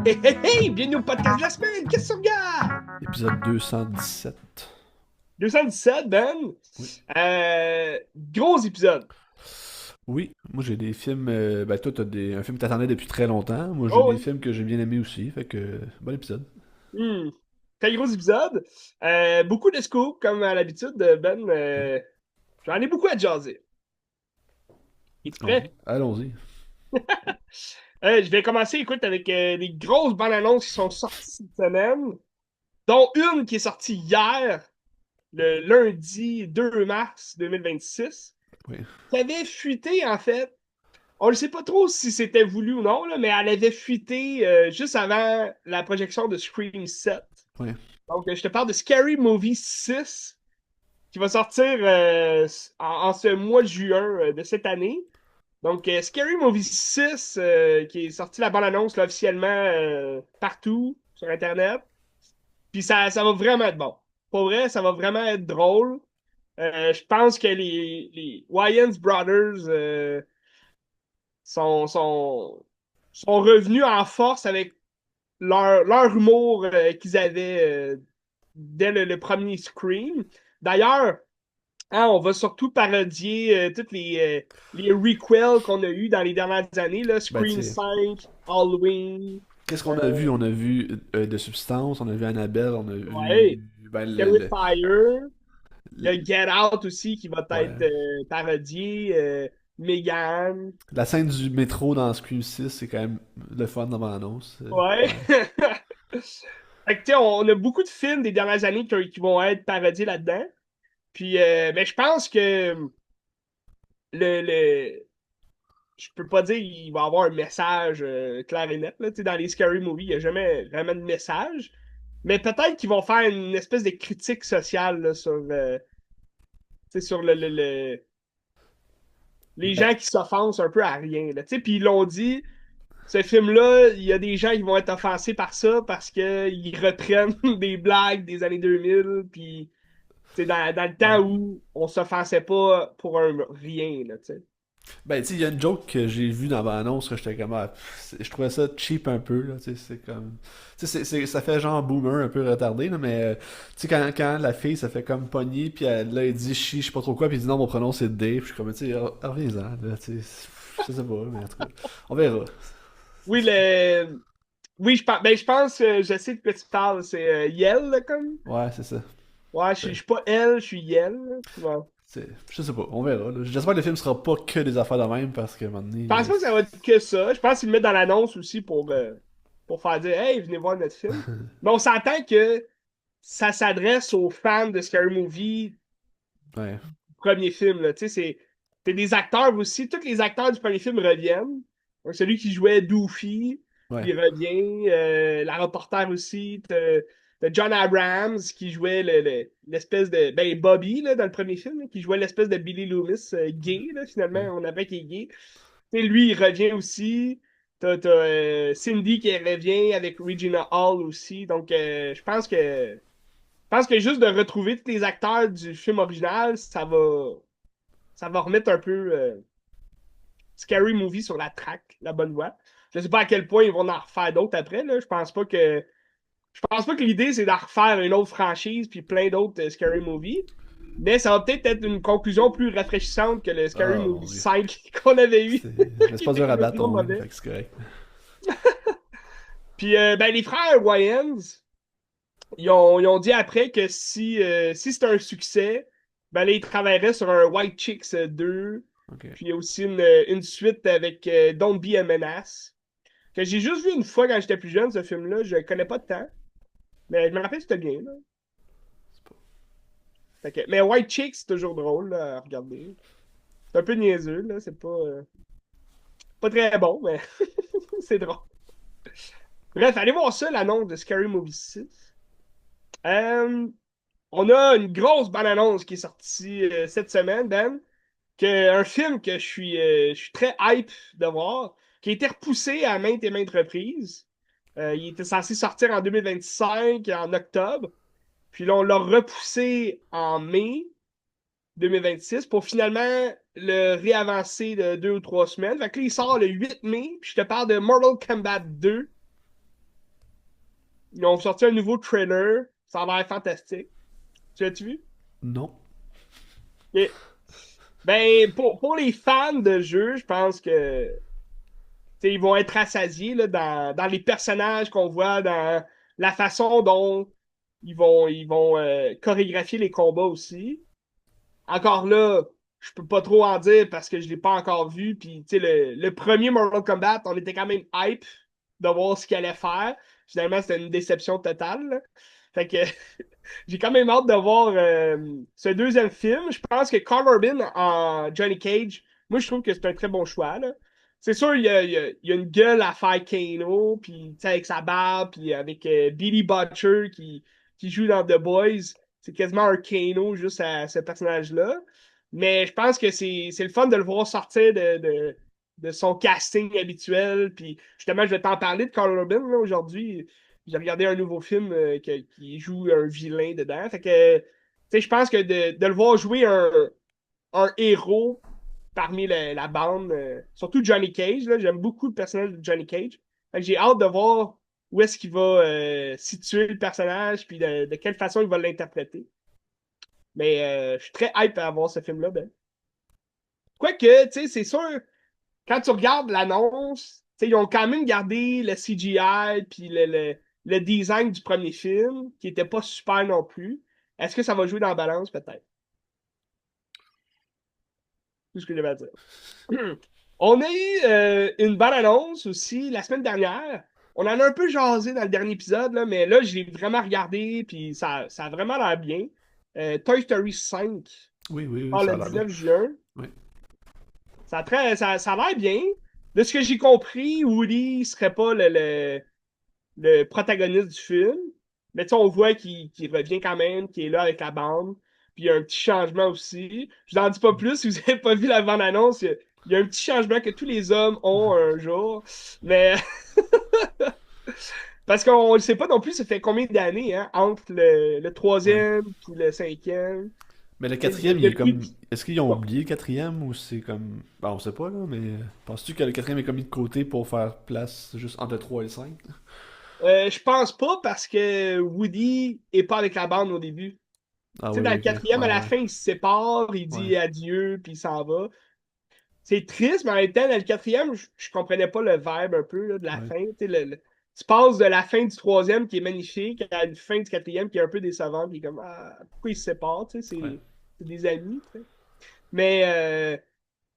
Hey, hey, hey! Bienvenue au podcast de la semaine! Qu'est-ce que tu regardes? Épisode 217. 217, Ben. Oui. Gros épisode. Oui, moi j'ai des films. Ben toi, un film que t'attendais depuis très longtemps. Moi j'ai Oh des oui. films que j'ai bien aimés aussi. Fait que, bon épisode. Hmm. Très gros épisode. Beaucoup de scoops, comme à l'habitude, Ben. Oui. J'en ai beaucoup à jaser. Es-tu Allons-y. prêt? Allons-y. Je vais commencer, écoute, avec les grosses bandes annonces qui sont sorties cette semaine, dont une qui est sortie hier, le lundi 2 mars 2026, Oui. qui avait fuité, en fait. On ne sait pas trop si c'était voulu ou non, là, mais elle avait fuité juste avant la projection de Scream 7. Oui. Donc, je te parle de Scary Movie 6 qui va sortir en ce mois de juin de cette année. Donc, Scary Movie 6 qui est sorti la bande-annonce là, officiellement partout sur Internet. Puis ça va vraiment être bon. Pour vrai, ça va vraiment être drôle. Je pense que les Wayans Brothers sont, sont, sont revenus en force avec leur humour qu'ils avaient dès le premier Scream. D'ailleurs, hein, on va surtout parodier toutes les requels qu'on a eu dans les dernières années, là, Ben Scream tu sais, 5, Halloween, qu'est-ce qu'on a euh, vu? On a vu de Substance, on a vu Annabelle, on a ouais, vu. Ben Terrifier. Il y a le- Get Out aussi qui va être ouais. parodié, Megan. La scène du métro dans Scream 6, c'est quand même le fun dans l'annonce. Ouais. Ouais. Fait que, tu sais, on a beaucoup de films des dernières années qui vont être parodiés là-dedans. Puis, mais je pense que le, je peux pas dire qu'il va y avoir un message clair et net. Là. Tu sais, dans les scary movies, il n'y a jamais vraiment de message. Mais peut-être qu'ils vont faire une espèce de critique sociale là, tu sais, sur les Ben, gens qui s'offensent un peu à rien. Là. Tu sais, puis ils l'ont dit, ce film-là, il y a des gens qui vont être offensés par ça parce qu'ils reprennent des blagues des années 2000, puis tu sais, dans le temps ouais. où on s'offensait pas pour un rien. Là, tu sais. Ben, tu sais, il y a une joke que j'ai vue dans l'annonce que j'étais comme, je trouvais ça cheap un peu, là, tu sais, c'est comme, tu sais, ça fait genre boomer un peu retardé, là, mais, tu sais, quand la fille, ça fait comme pogner, puis là, elle dit chi, je sais pas trop quoi, puis elle dit non, mon prénom c'est D, puis je suis comme, tu sais, reviens-en, là, tu sais, je sais pas, mais en tout cas, on verra. Oui, oui, je pense, je sais de quoi tu parles, c'est Yel, là, comme. Ouais, c'est ça. Ouais, je Ouais. suis pas elle, je suis Yel. Là. Ouais. Je sais pas, on verra, là. J'espère que le film sera pas que des affaires de même, parce qu'à un moment donné, Je pense pas que ça va être que ça. Je pense qu'ils le mettent dans l'annonce aussi pour faire dire Hey, venez voir notre film. Mais on s'entend que ça s'adresse aux fans de Scary Movie ouais, premier film. Là. Tu sais, c'est des acteurs aussi. Tous les acteurs du premier film reviennent. Donc, celui qui jouait Doofy, ouais. il revient. La reporter aussi. T'as John Abrams qui jouait l'espèce de. Ben, Bobby, là, dans le premier film, là, qui jouait l'espèce de Billy Loomis gay, là, finalement. Ouais. On appelle qu'il est gay. Tu sais, lui, il revient aussi. T'as Cindy qui revient avec Regina Hall aussi. Donc, je pense que juste de retrouver tous les acteurs du film original, ça va remettre un peu Scary Movie sur la track, la bonne voie. Je sais pas à quel point ils vont en refaire d'autres après. Là. Je pense pas que l'idée, c'est d'en refaire une autre franchise puis plein d'autres Scary Movie. Mais ça va peut-être être une conclusion plus rafraîchissante que le Scary Ah, Movie mon dieu. 5 qu'on avait eu, Mais c'est qui pas était dur à battre complètement ton win, mauvais. fait que c'est correct. Puis ben, les frères Wayans, ils ont dit après que si c'était un succès, ben là, ils travailleraient sur un White Chicks 2. Ok. Puis il y a aussi une suite avec Don't Be a Menace, que j'ai juste vu une fois quand j'étais plus jeune, ce film-là. Je le connais pas de temps, mais je me rappelle que c'était bien. Là. Mais White Chicks, c'est toujours drôle là, à regarder. C'est un peu niaiseux, là. C'est pas très bon, mais c'est drôle. Bref, allez voir ça, l'annonce de Scary Movie 6. Euh, on a une grosse bande-annonce qui est sortie cette semaine, Ben. Un film que je suis très hype de voir, qui a été repoussé à maintes et maintes reprises. Il était censé sortir en 2025, en octobre. Puis là, on l'a repoussé en mai 2026 pour finalement le réavancer de 2 ou 3 semaines. Fait que là, il sort le 8 mai. Puis je te parle de Mortal Kombat 2. Ils ont sorti un nouveau trailer. Ça a l'air fantastique. Tu l'as-tu vu? Non. Et, ben, pour les fans de jeu, je pense que ils vont être rassasiés là, dans les personnages qu'on voit, dans la façon dont ils vont chorégraphier les combats aussi. Encore là, je peux pas trop en dire parce que je l'ai pas encore vu. Puis, le premier Mortal Kombat, on était quand même hype de voir ce qu'il allait faire. Finalement, c'était une déception totale, là. Fait que j'ai quand même hâte de voir ce deuxième film. Je pense que Carl Urban en Johnny Cage, moi, je trouve que c'est un très bon choix, là. C'est sûr, il y a une gueule à faire Kano, puis tu sais, avec sa barbe, puis avec Billy Butcher qui joue dans The Boys. C'est quasiment un Kano juste à ce personnage-là. Mais je pense que c'est le fun de le voir sortir de son casting habituel. Puis justement, je vais t'en parler de Carl Urban là, aujourd'hui. J'ai regardé un nouveau film qui joue un vilain dedans. Fait que, tu sais, je pense que de le voir jouer un héros parmi la bande, surtout Johnny Cage, là, j'aime beaucoup le personnage de Johnny Cage. Fait que j'ai hâte de voir où est-ce qu'il va situer le personnage, puis de quelle façon il va l'interpréter. Mais je suis très hype à voir ce film-là, Ben. Quoique, tu sais, c'est sûr, quand tu regardes l'annonce, tu sais, ils ont quand même gardé le CGI puis le design du premier film, qui était pas super non plus. Est-ce que ça va jouer dans la balance, peut-être? C'est tout ce que j'avais à dire. On a eu une bonne annonce aussi la semaine dernière. On en a un peu jasé dans le dernier épisode, là, mais là, j'ai vraiment regardé, puis ça a vraiment l'air bien. Toy Story 5 Oui, oui, oui, sort ça le a l'air bien. 19 juin. Oui. Ça a l'air bien. De ce que j'ai compris, Woody serait pas le protagoniste du film. Mais tu sais, on voit qu'il revient quand même, qu'il est là avec la bande. Puis il y a un petit changement aussi. Je n'en dis pas plus si vous n'avez pas vu la bande-annonce. Il y a un petit changement que tous les hommes ont un jour. Mais parce qu'on ne sait pas non plus, ça fait combien d'années hein, entre le Ouais. troisième et le cinquième. Mais le Tu sais, quatrième, il est depuis. comme. Est-ce qu'ils ont oublié le quatrième ou c'est comme. Ben, on sait pas, là, mais. Penses-tu que le quatrième est comme mis de côté pour faire place juste entre le 3 et le 5? Je pense pas parce que Woody est pas avec la bande au début. Tu Ah sais, dans oui, le ok. quatrième, à Ouais, la ouais. fin, il se sépare, il Ouais. dit adieu, puis il s'en va. C'est triste, mais en même temps, dans le quatrième, je comprenais pas le vibe un peu là, de la Ouais. fin. Tu sais, tu passes de la fin du troisième qui est magnifique à une fin du quatrième qui est un peu décevante, puis comme ah, pourquoi ils se séparent, tu sais, Ouais. c'est des amis, tu sais. Mais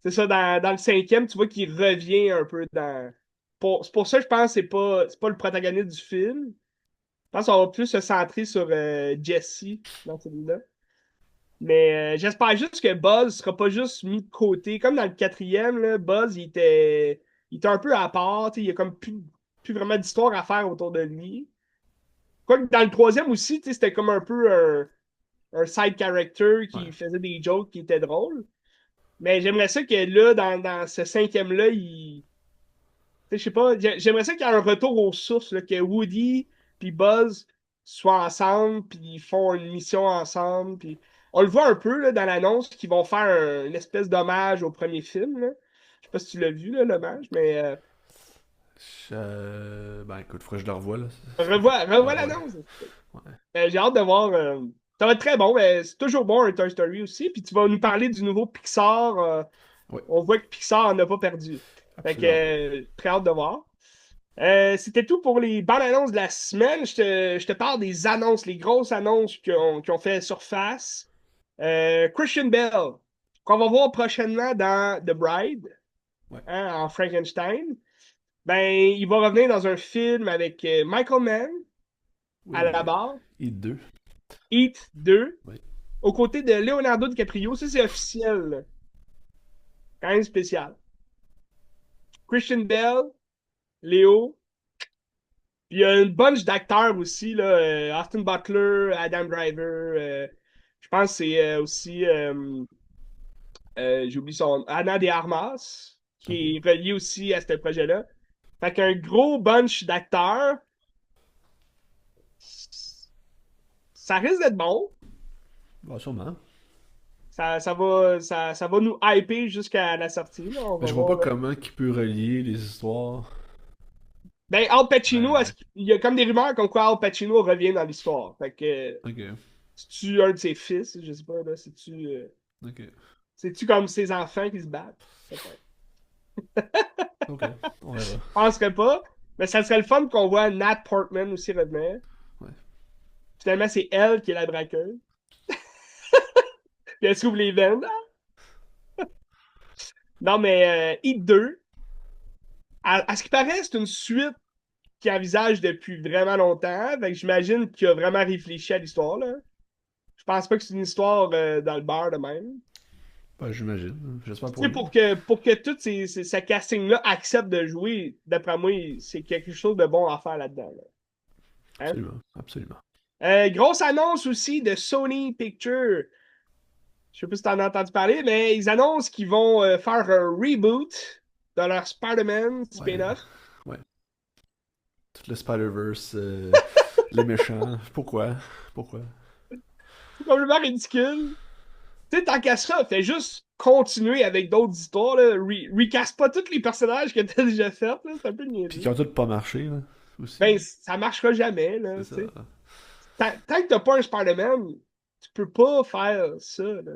c'est ça, dans le cinquième, tu vois qu'il revient un peu dans. C'est pour ça que je pense que c'est pas le protagoniste du film. Je pense qu'on va plus se centrer sur Jesse dans celui-là. Mais j'espère juste que Buzz sera pas juste mis de côté. Comme dans le quatrième, là, Buzz, il était un peu à part. Il y a comme plus vraiment d'histoire à faire autour de lui. Quoique dans le troisième aussi, c'était comme un peu un side character Ouais. qui faisait des jokes qui étaient drôles. Mais j'aimerais ça que là, dans ce cinquième-là, je sais pas, j'aimerais ça qu'il y ait un retour aux sources, là, que Woody puis Buzz soient ensemble, puis ils font une mission ensemble. Puis on le voit un peu là, dans l'annonce qu'ils vont faire une espèce d'hommage au premier film. Là. Je sais pas si tu l'as vu, là, l'hommage, mais Ben écoute, faudrait que je le revoie, là. revois Ouais, ouais. l'annonce. Ouais. J'ai hâte de voir. Ça va être très bon, mais c'est toujours bon un Toy Story aussi. Puis tu vas nous parler du nouveau Pixar. Ouais, On voit que Pixar en a pas perdu. Fait que absolument. très hâte de voir. C'était tout pour les bandes annonces de la semaine. Je te parle des annonces, les grosses annonces qui ont fait surface. Christian Bell, qu'on va voir prochainement dans The Bride, Ouais. hein, en Frankenstein. Ben, il va revenir dans un film avec Michael Mann à la Oui. barre, Et deux. Heat 2, Ouais. aux côtés de Leonardo DiCaprio. Ça, c'est officiel, là. Quand même spécial. Christian Bell, Léo. Puis il y a une bunch d'acteurs aussi, là, Austin Butler, Adam Driver, je pense que c'est aussi, j'ai oublié son Anna de Armas, qui Ok. est reliée aussi à ce projet-là. Fait qu'un gros bunch d'acteurs, ça risque d'être bon. Bah, sûrement. Ça va nous hyper jusqu'à la sortie, là. On Mais va je vois pas voir. comment il peut relier les histoires. Ben, Al Pacino, Ben, il y a comme des rumeurs comme quoi Al Pacino revient dans l'histoire. Fait que, ok, c'est-tu un de ses fils? Je sais pas, là. ok, C'est-tu comme ses enfants qui se battent? Peut-être. ok, on verra. Je penserais pas. Mais ça serait le fun qu'on voit Nat Portman aussi revenir. Ouais. Finalement, c'est elle qui est la braqueuse. Puis elle s'ouvre les veines. Non, mais Heat 2, à ce qui paraît, c'est une suite qu'il envisage depuis vraiment longtemps. Fait que j'imagine qu'il a vraiment réfléchi à l'histoire, là. Je pense pas que c'est une histoire dans le beurre de même. Ben, j'imagine. J'espère Tu pour sais, lui. pour que tout ce casting-là accepte de jouer, d'après moi, c'est quelque chose de bon à faire là-dedans, là. Hein? Absolument, absolument. Grosse annonce aussi de Sony Pictures. Je sais pas si t'en as entendu parler, mais ils annoncent qu'ils vont faire un reboot de leur Spider-Man Ouais, spin-off. ouais. Tout le Spider-Verse, les méchants. Pourquoi? Pourquoi? C'est complètement ridicule. Tu sais, tant qu'à ça, fais juste continuer avec d'autres histoires, là. Recast pas tous les personnages que t'as déjà fait, là. C'est un peu Puis qui niaiseux. ont tous pas marché, là, aussi. Ben, ça marchera jamais, là, C'est tu ça. sais. Tant que t'as pas un Spider-Man, tu peux pas faire ça, là.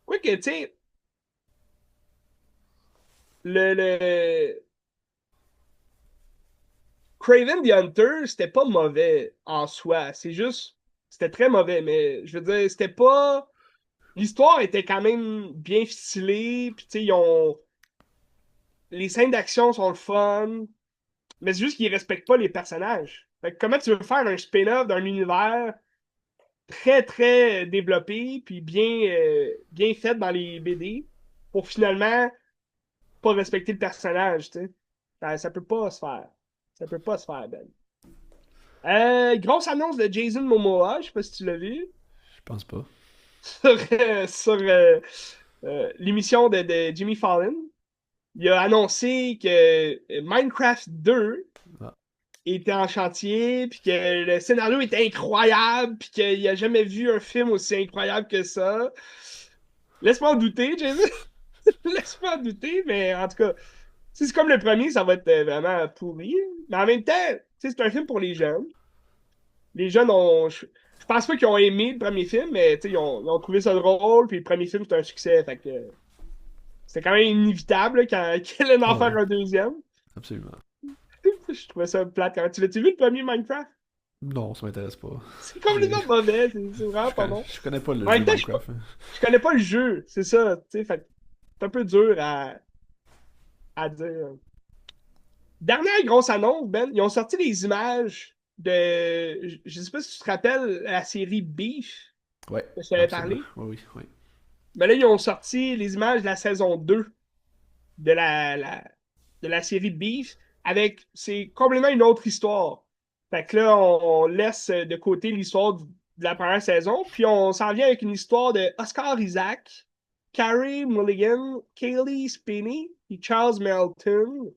Quoique, tu sais, le Craven the Hunter, c'était pas mauvais en soi. C'est juste, c'était très mauvais, mais je veux dire, c'était pas. L'histoire était quand même bien ficelée, puis tu sais, les scènes d'action sont le fun, mais c'est juste qu'ils respectent pas les personnages. Fait que comment tu veux faire un spin-off d'un univers très, très développé, puis bien fait dans les BD, pour finalement pas respecter le personnage, tu sais? Ça peut pas se faire. Ça peut pas se faire, Ben. Grosse annonce de Jason Momoa, je sais pas si tu l'as vu, Je pense pas. sur l'émission de Jimmy Fallon. Il a annoncé que Minecraft 2 Ah, était en chantier, puis que le scénario était incroyable, puis qu'il a jamais vu un film aussi incroyable que ça. Laisse-moi en douter, Jason. Laisse-moi en douter, mais en tout cas, si c'est comme le premier, ça va être vraiment pourri. Mais en même temps, tu sais, c'est un film pour les jeunes. Les jeunes ont. Je pense pas qu'ils ont aimé le premier film, mais tu sais, ils ont trouvé ça drôle, puis le premier film, c'est un succès. Fait que c'était quand même inévitable là, qu'elle allait en ah ouais, faire un deuxième. absolument. Je trouvais ça plate quand tu l'as-tu vu le premier Minecraft? Non, ça m'intéresse pas. C'est J'ai- complètement mauvais, c'est vraiment pas bon. je connais pas le En même jeu temps, Minecraft, hein. je connais pas le jeu, c'est ça, tu sais, fait que c'est un peu dur à dire. Dernière grosse annonce, Ben, ils ont sorti des images de. Je sais pas si tu te rappelles la série Beef, Ouais, que je t'avais absolument. parlé. Oui, oui, oui. Mais là, ils ont sorti les images de la saison 2 de la série Beef avec. C'est complètement une autre histoire. Fait que là, on laisse de côté l'histoire de la première saison, puis on s'en vient avec une histoire de Oscar Isaac, Carey Mulligan, Kaylee Spinney et Charles Melton,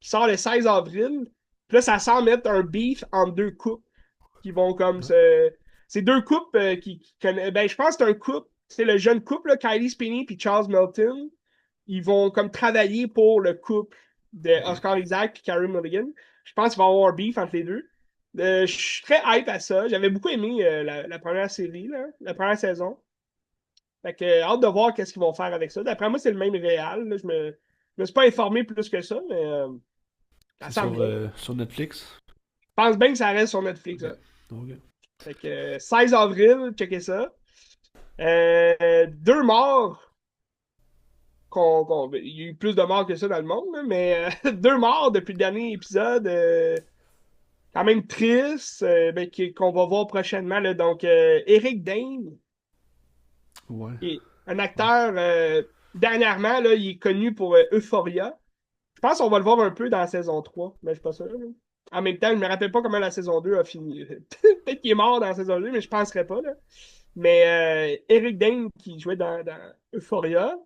qui sort le 16 avril. Puis là, ça semble être un beef entre deux couples qui vont comme Ah, se. C'est deux couples qui connaissent. Ben, je pense que c'est un couple. C'est le jeune couple, là, Kylie Spinney et Charles Melton. Ils vont comme travailler pour le couple de ok. Oscar Isaac et Carey Mulligan. Je pense qu'il va y avoir un beef entre les deux. Je suis très hype à ça. J'avais beaucoup aimé la première série, là, la première saison. Fait que hâte de voir qu'est-ce qu'ils vont faire avec ça. D'après moi, c'est le même réal. Là. Je me suis pas informé plus que ça, mais ça C'est s'en vient. sur Netflix? Je pense bien que ça reste sur Netflix. Ok. Hein. Ok. Fait que 16 avril, checkez ça. Deux morts. Il y a eu plus de morts que ça dans le monde, là, mais deux morts depuis le dernier épisode. Quand même triste, ben, qu'on va voir prochainement. Là. Donc, Eric Dane, Ouais. qui est un Ouais. acteur, dernièrement, là, il est connu pour Euphoria. Je pense qu'on va le voir un peu dans la saison 3, mais je suis pas sûr. Là. En même temps, je me rappelle pas comment la saison 2 a fini. Peut-être qu'il est mort dans la saison 2, mais je penserais pas. Là. Mais Eric Dane, qui jouait dans Euphoria,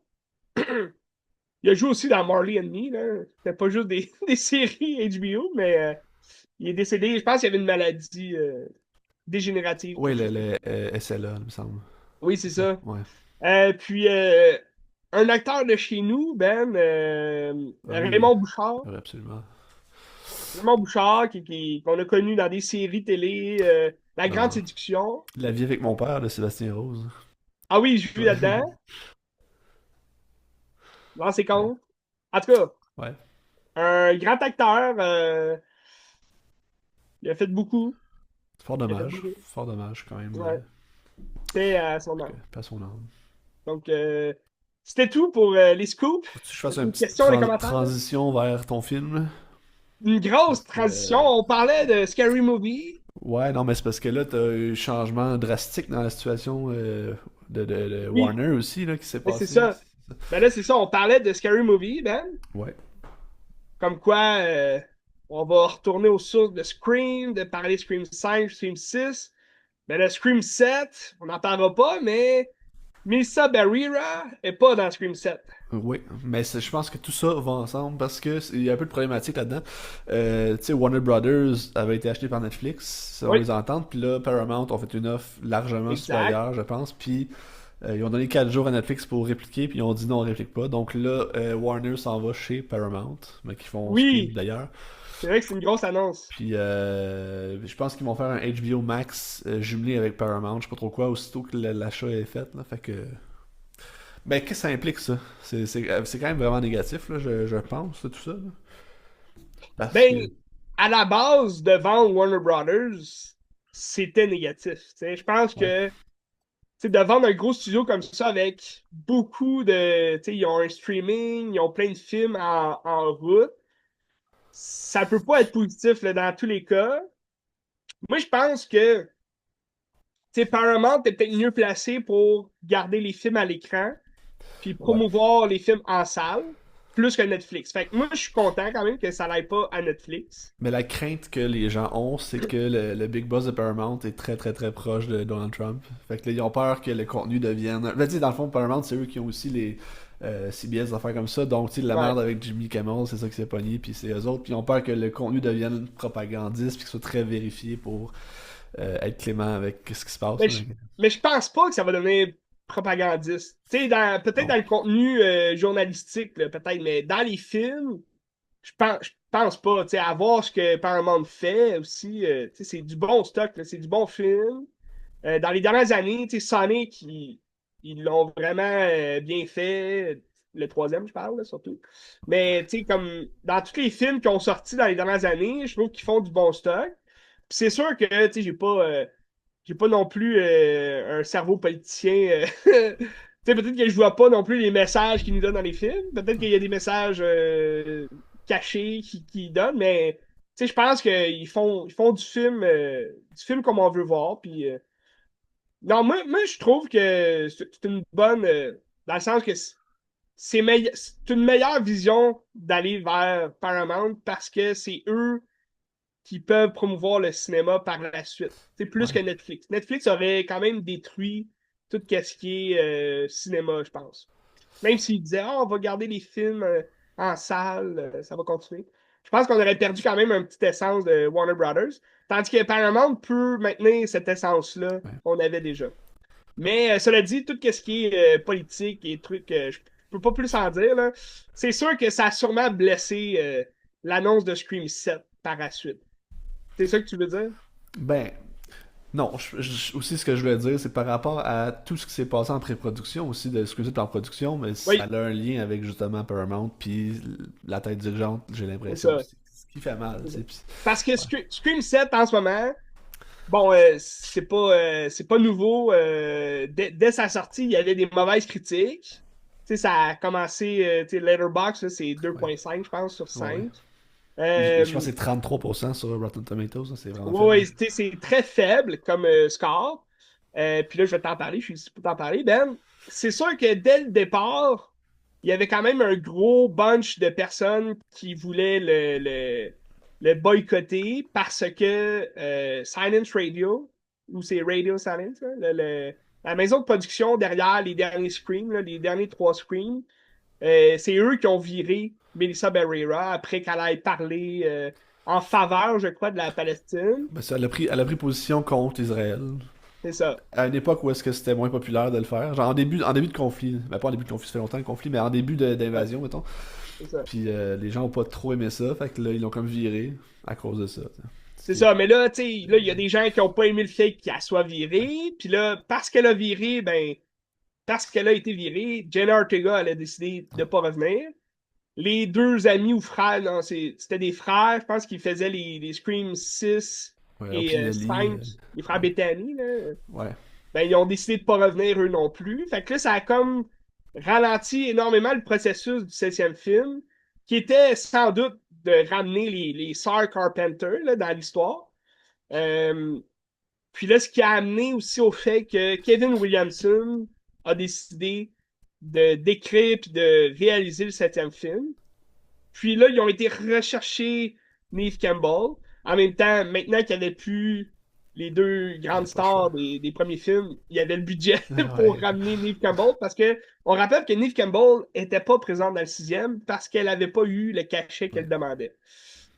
il a joué aussi dans Marley and Me. Là. C'était pas juste des séries HBO, mais il est décédé. Je pense qu'il y avait une maladie. dégénérative, Oui, quelque chose comme ça. le SLA, il me semble. Oui, c'est C'est ça? ça. Ouais. Puis, un acteur de chez nous, Ben, Ah oui, Raymond Bouchard. oui, absolument. Raymond Bouchard, qu'on a connu dans des séries télé, La Grande Dans Séduction. La vie avec mon père de Sébastien Rose. Ah oui, je joue là-dedans, dans ses Ouais. comptes. En tout cas, Ouais. un grand acteur, il a fait beaucoup. Fort Il a fait dommage. beaucoup. Fort dommage quand même. Ouais, paix à son Que, âme. pas son âme. Donc, c'était tout pour les scoops. Faut que je fasse une Une petite question, les commentaires. transition vers ton film. Une Parce grosse que, transition. On parlait de Scary Movie. ouais, non, mais c'est parce que là, t'as eu un changement drastique dans la situation de Oui, Warner aussi, là, qui s'est mais c'est passé. ça. Ben là, c'est ça. On parlait de Scary Movie, Ben. Ouais. Comme quoi, on va retourner aux sources de Scream, de parler de Scream 5, Scream 6. Mais le Scream 7, on n'en parlera pas, mais Melissa Barrera est pas dans Scream 7. Oui, mais je pense que tout ça va ensemble parce que il y a un peu de problématique là-dedans. Tu sais, Warner Brothers avait été acheté par Netflix, selon Oui, les ententes, puis là, Paramount ont fait une offre largement exact. supérieure, je pense, puis ils ont donné 4 jours à Netflix pour répliquer, puis ils ont dit non, on réplique pas. Donc là, Warner s'en va chez Paramount, mais qui font Scream Oui, d'ailleurs. c'est vrai que c'est une grosse annonce. Puis je pense qu'ils vont faire un HBO Max jumelé avec Paramount, je sais pas trop quoi, aussitôt que l'achat est fait, là, fait que... Ben, qu'est-ce que ça implique, ça? C'est quand même vraiment négatif, là, je pense, tout ça. Là. Parce Ben, que, à la base, devant Warner Brothers, c'était négatif. T'sais. Je pense ouais, que de vendre un gros studio comme ça avec beaucoup de. Ils ont un streaming, ils ont plein de films en route. Ça peut pas être positif là, dans tous les cas. Moi, je pense que Paramount est peut-être mieux placé pour garder les films à l'écran puis ouais. promouvoir les films en salle plus que Netflix. Fait que moi, je suis content quand même que ça n'aille pas à Netflix. Mais la crainte que les gens ont, c'est que le Big Boss de Paramount est très très très proche de Donald Trump. Fait que là, ils ont peur que le contenu devienne... Ben, tu sais, dans le fond, Paramount, c'est eux qui ont aussi les CBS, des affaires comme ça. Donc, tu sais, la Ouais. merde avec Jimmy Kimmel, c'est ça qui s'est pogné, puis c'est eux autres. Puis ils ont peur que le contenu devienne propagandiste, puis qu'il soit très vérifié pour être clément avec ce qui se passe. Mais Là. je, mais je pense pas que ça va devenir propagandiste. Peut-être Non. dans le contenu journalistique, là, peut-être, mais dans les films, je pense pas. À voir ce que Paramount fait aussi, c'est du bon stock, là, c'est du bon film. Dans les dernières années, Sonic, ils l'ont vraiment bien fait. Le troisième, je parle, là, surtout. Mais, comme dans tous les films qui ont sorti dans les dernières années, je trouve qu'ils font du bon stock. Puis c'est sûr que, j'ai pas non plus un cerveau politicien. Peut-être que je vois pas non plus les messages qu'ils nous donnent dans les films. Peut-être qu'il y a des messages cachés qu'ils donnent, mais je pense qu'ils font du film comme on veut voir. Puis, non, moi, je trouve que c'est une bonne. Dans le sens que c'est une meilleure vision d'aller vers Paramount parce que c'est eux qui peuvent promouvoir le cinéma par la suite. C'est plus Ouais. que Netflix. Netflix aurait quand même détruit tout ce qui est cinéma, je pense. Même s'ils disaient, ah, on va garder les films en salle, ça va continuer. Je pense qu'on aurait perdu quand même une petite essence de Warner Brothers. Tandis que Paramount peut maintenir cette essence-là Ouais. qu'on avait déjà. Mais cela dit, tout ce qui est politique et trucs, je peux pas plus en dire. Là. C'est sûr que ça a sûrement blessé l'annonce de Scream 7 par la suite. C'est ça que tu veux dire? Ben, non, aussi ce que je voulais dire, c'est par rapport à tout ce qui s'est passé en pré-production, aussi de ce que c'est en production, mais ça Oui, a un lien avec justement Paramount, puis la tête dirigeante, j'ai c'est l'impression. ça. Ce qui fait mal, C'est tu ça. sais. Parce que Ouais. Scream 7 en ce moment, bon, c'est pas nouveau. Dès sa sortie, il y avait des mauvaises critiques. Ça a commencé, Letterboxd, là, c'est Ouais. 5 je pense, sur Ouais, ouais. 5. Je pense Euh, que c'est 33% sur Rotten Tomatoes, c'est vraiment faible. ouais, c'est très faible comme score. Puis là, je vais t'en parler, je suis ici pour t'en parler. Ben, c'est sûr que dès le départ, il y avait quand même un gros bunch de personnes qui voulaient le boycotter parce que Silence Radio, ou c'est Radio Silence, là, la maison de production derrière les derniers screens, là, les derniers trois screens, c'est eux qui ont viré Melissa Barrera après qu'elle ait parlé. en faveur, je crois, de la Palestine. Ben, elle a pris position contre Israël. C'est ça. À une époque où est-ce que c'était moins populaire de le faire. Genre en début de conflit. Ben pas en début de conflit, ça fait longtemps le conflit, mais en début Ouais, d'invasion, mettons. c'est ça. Puis les gens ont pas trop aimé ça, fait que là, ils l'ont comme viré à cause de ça. T'sais. Ce C'est qui est- ça, mais là, tu sais, là, il y a des gens qui ont pas aimé le fait qu'elle soit virée, puis là, parce qu'elle a viré, ben, parce qu'elle a été virée, Jenna Ortega, elle a décidé de pas revenir. Les deux amis ou frères, non, c'était des frères, je pense qu'ils faisaient les Scream 6 Ouais, et Opie Lely, 5, les frères Bethany, là. ouais. Ben, ils ont décidé de pas revenir eux non plus. Fait que là, ça a comme ralenti énormément le processus du septième film, qui était sans doute de ramener les sœurs Carpenter là, dans l'histoire. Euh, Puis là, ce qui a amené aussi au fait que Kevin Williamson a décidé de d'écrire puis de réaliser le septième film. Puis là, ils ont été rechercher Neve Campbell. En même temps, maintenant qu'il n'y avait plus les deux Il n'y grandes a pas le choix. stars des premiers films, il y avait le budget pour Ouais. ramener Neve Campbell parce que on rappelle que Neve Campbell était pas présente dans le sixième parce qu'elle n'avait pas eu le cachet Ouais. qu'elle demandait.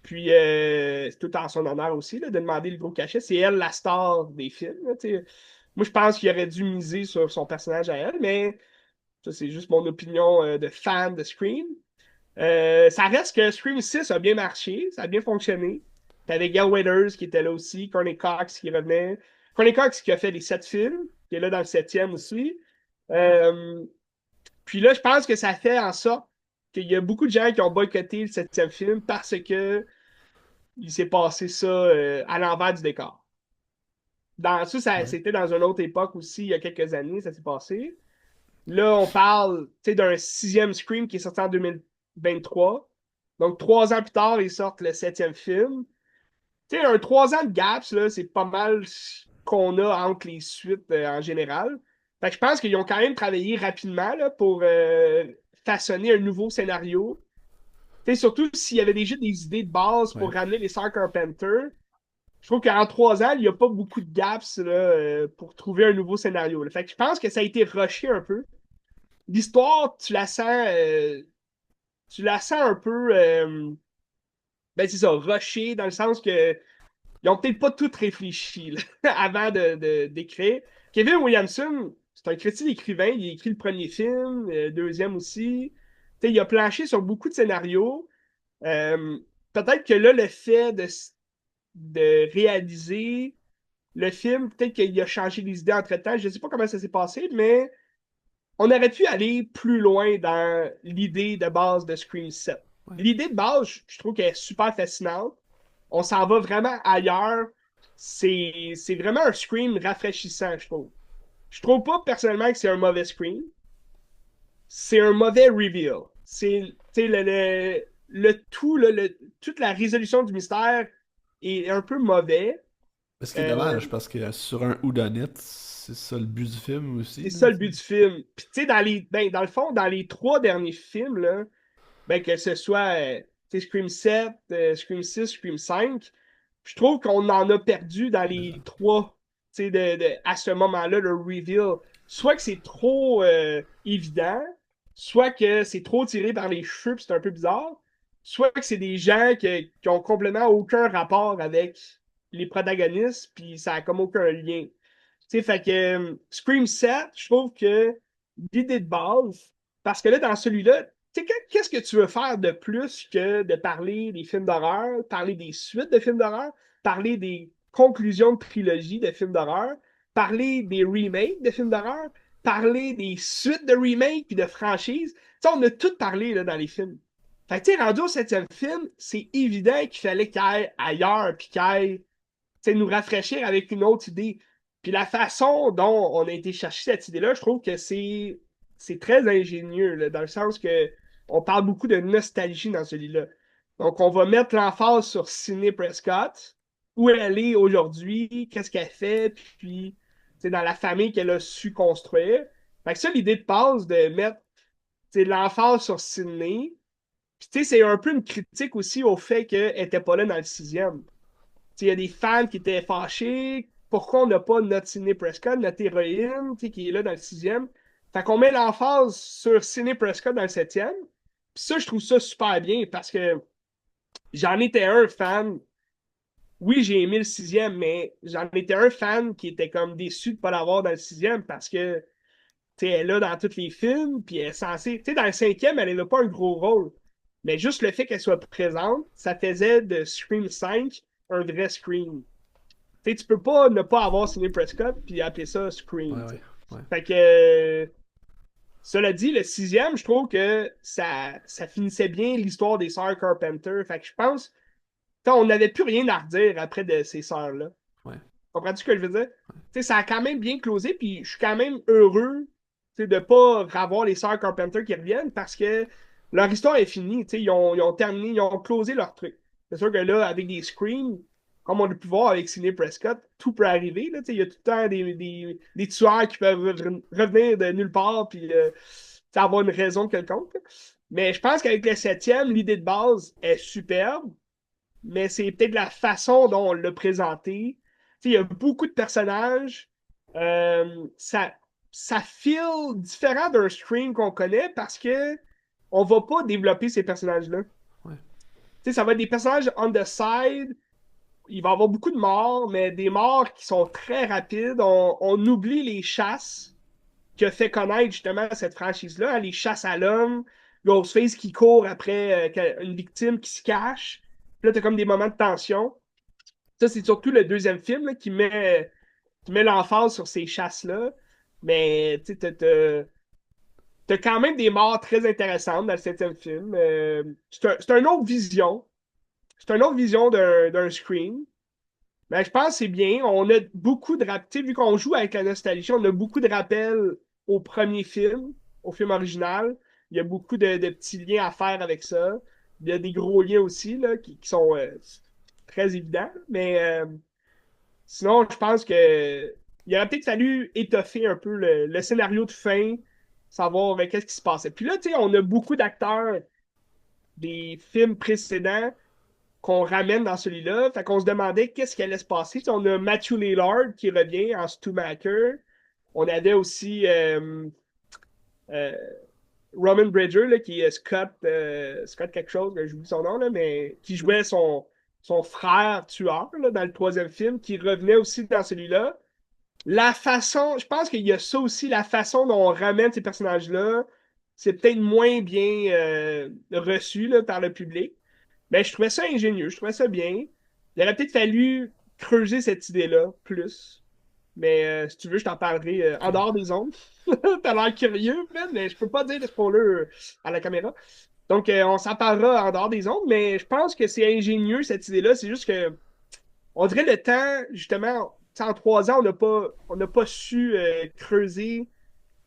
Puis, c'est tout en son honneur aussi là, de demander le gros cachet. C'est elle la star des films. Là, moi, je pense qu'il aurait dû miser sur son personnage à elle, mais ça, c'est juste mon opinion de fan de Scream. Ça reste que Scream 6 a bien marché, ça a bien fonctionné. T'avais Gail Weathers qui était là aussi, Courtney Cox qui revenait. Courtney Cox qui a fait les 7 films, qui est là dans le septième aussi. Euh, Puis là, je pense que ça fait en sorte qu'il y a beaucoup de gens qui ont boycotté le septième film parce que il s'est passé ça à l'envers du décor. Ouais. C'était dans une autre époque aussi, il y a quelques années, ça s'est passé. Là, on parle d'un sixième Scream qui est sorti en 2023. Donc, 3 ans plus tard, ils sortent le septième film. Tu sais, un 3 ans de gaps, là, c'est pas mal ce qu'on a entre les suites en général. Fait que je pense qu'ils ont quand même travaillé rapidement là, pour façonner un nouveau scénario. Tu sais, surtout s'il y avait déjà des idées de base Ouais. pour ramener les Sœurs Carpenter. Je trouve qu'en 3 ans, il n'y a pas beaucoup de gaps là, pour trouver un nouveau scénario. Là. Fait que je pense que ça a été rushé un peu. L'histoire, tu la sens un peu, ben c'est ça, rushée, dans le sens que ils ont peut-être pas tout réfléchi là, avant d'écrire. Kevin Williamson, c'est un critique écrivain, il a écrit le premier film, le deuxième aussi. Tu sais, il a planché sur beaucoup de scénarios. Euh, Peut-être que là, le fait de réaliser le film, peut-être qu'il a changé les idées entre-temps. Je ne sais pas comment ça s'est passé, mais on aurait pu aller plus loin dans l'idée de base de Scream 7. Ouais. L'idée de base, je trouve qu'elle est super fascinante. On s'en va vraiment ailleurs. C'est vraiment un Scream rafraîchissant, je trouve. Je trouve pas personnellement que c'est un mauvais Scream. C'est un mauvais reveal. C'est le tout, toute la résolution du mystère est un peu mauvais. Ce qui est Euh, dommage, parce que sur un whodunit, c'est ça le but du film aussi. c'est Là, ça le t'sais. but du film. Puis tu sais, dans le fond, dans les 3 derniers films, là, ben, que ce soit Scream 7, Scream 6, Scream 5, je trouve qu'on en a perdu dans les trois à ce moment-là, le reveal. Soit que c'est trop évident, soit que c'est trop tiré par les cheveux, puis c'est un peu bizarre, soit que c'est des gens qui ont complètement aucun rapport avec les protagonistes, puis ça a comme aucun lien. Fait que Scream 7, je trouve que l'idée de base, parce que là, dans celui-là, qu'est-ce que tu veux faire de plus que de parler des films d'horreur, parler des suites de films d'horreur, parler des conclusions de trilogie de films d'horreur, parler des remakes de films d'horreur, parler des suites de remakes puis de franchises. On a tout parlé là, dans les films. Fait que, rendu au septième film, c'est évident qu'il fallait qu'il aille ailleurs puis qu'il aille nous rafraîchir avec une autre idée. Puis la façon dont on a été chercher cette idée-là, je trouve que c'est très ingénieux, là, dans le sens que on parle beaucoup de nostalgie dans celui-là. Donc, on va mettre l'emphase sur Sidney Prescott, où elle est aujourd'hui, qu'est-ce qu'elle fait, puis c'est dans la famille qu'elle a su construire. Fait que ça, l'idée de base de mettre l'emphase sur Sidney, puis c'est un peu une critique aussi au fait qu'elle n'était pas là dans le sixième. Il y a des fans qui étaient fâchés. Pourquoi on n'a pas notre Sidney Prescott, notre héroïne, qui est là dans le sixième? Fait qu'on met l'emphase sur Sidney Prescott dans le septième. Puis ça, je trouve ça super bien parce que j'en étais un fan. Oui, j'ai aimé le sixième, mais j'en étais un fan qui était comme déçu de ne pas l'avoir dans le sixième parce que, tu sais, elle est là dans tous les films, puis elle est censée. Tu sais, dans le cinquième, elle n'a pas un gros rôle. Mais juste le fait qu'elle soit présente, ça faisait de Scream 5 un vrai Scream. Tu sais, tu peux pas ne pas avoir Sidney Prescott puis appeler ça Ouais, Scream, tu ouais, sais. ouais. Fait que, cela dit, le sixième, je trouve que ça finissait bien l'histoire des sœurs Carpenter. Fait que je pense, on n'avait plus rien à redire après de ces sœurs-là. Ouais. Comprends-tu ce que je veux dire? Tu sais, ça a quand même bien closé, puis je suis quand même heureux tu sais, de ne pas revoir les sœurs Carpenter qui reviennent parce que leur histoire est finie. Tu sais, ils ont terminé, ils ont closé leur truc. C'est sûr que là, avec des screams, comme on a pu voir avec Sidney Prescott, tout peut arriver. Là, tu sais, il y a tout le temps des tueurs qui peuvent revenir de nulle part puis avoir une raison quelconque. Mais je pense qu'avec le septième, l'idée de base est superbe mais c'est peut-être la façon dont on l'a présenté. Tu sais, il y a beaucoup de personnages. Ça feel différent d'un Scream qu'on connaît parce que on va pas développer ces personnages-là. Ouais. Tu sais, ça va être des personnages on the side. Il va y avoir beaucoup de morts, mais des morts qui sont très rapides. On oublie les chasses qui a fait connaître justement cette franchise-là, hein, les chasses à l'homme, Ghostface qui court après une victime qui se cache. Puis là, t'as comme des moments de tension. Ça, c'est surtout le deuxième film là, qui met l'emphase sur ces chasses-là. Mais tu sais, t'as quand même des morts très intéressantes dans le septième film. C'est une autre vision. C'est une autre vision d'un Scream. Mais je pense que c'est bien. On a beaucoup de rappels. Vu qu'on joue avec la nostalgie, on a beaucoup de rappels au premier film, au film original. Il y a beaucoup de petits liens à faire avec ça. Il y a des gros liens aussi là, qui sont très évidents. Mais sinon, je pense que il aurait peut-être fallu étoffer un peu le scénario de fin, savoir qu'est-ce qui se passait. Puis là, tu sais, on a beaucoup d'acteurs des films précédents qu'on ramène dans celui-là. Fait qu'on se demandait qu'est-ce qui allait se passer. Tu sais, on a Matthew Lillard qui revient en Stumacher. On avait aussi euh, Roman Bridger, là, qui est Scott quelque chose, j'oublie son nom, là, mais qui jouait son frère tueur là, dans le troisième film, qui revenait aussi dans celui-là. La façon, je pense qu'il y a ça aussi, la façon dont on ramène ces personnages-là, c'est peut-être moins bien reçu là, par le public. Mais je trouvais ça ingénieux, je trouvais ça bien. Il aurait peut-être fallu creuser cette idée-là plus. Mais si tu veux, je t'en parlerai en Ok. dehors des ondes. T'as l'air curieux, man, mais je peux pas dire de spoiler à la caméra. Donc, on s'en parlera en dehors des ondes, mais je pense que c'est ingénieux cette idée-là. C'est juste que on dirait le temps, justement, en 3 ans, on n'a pas su creuser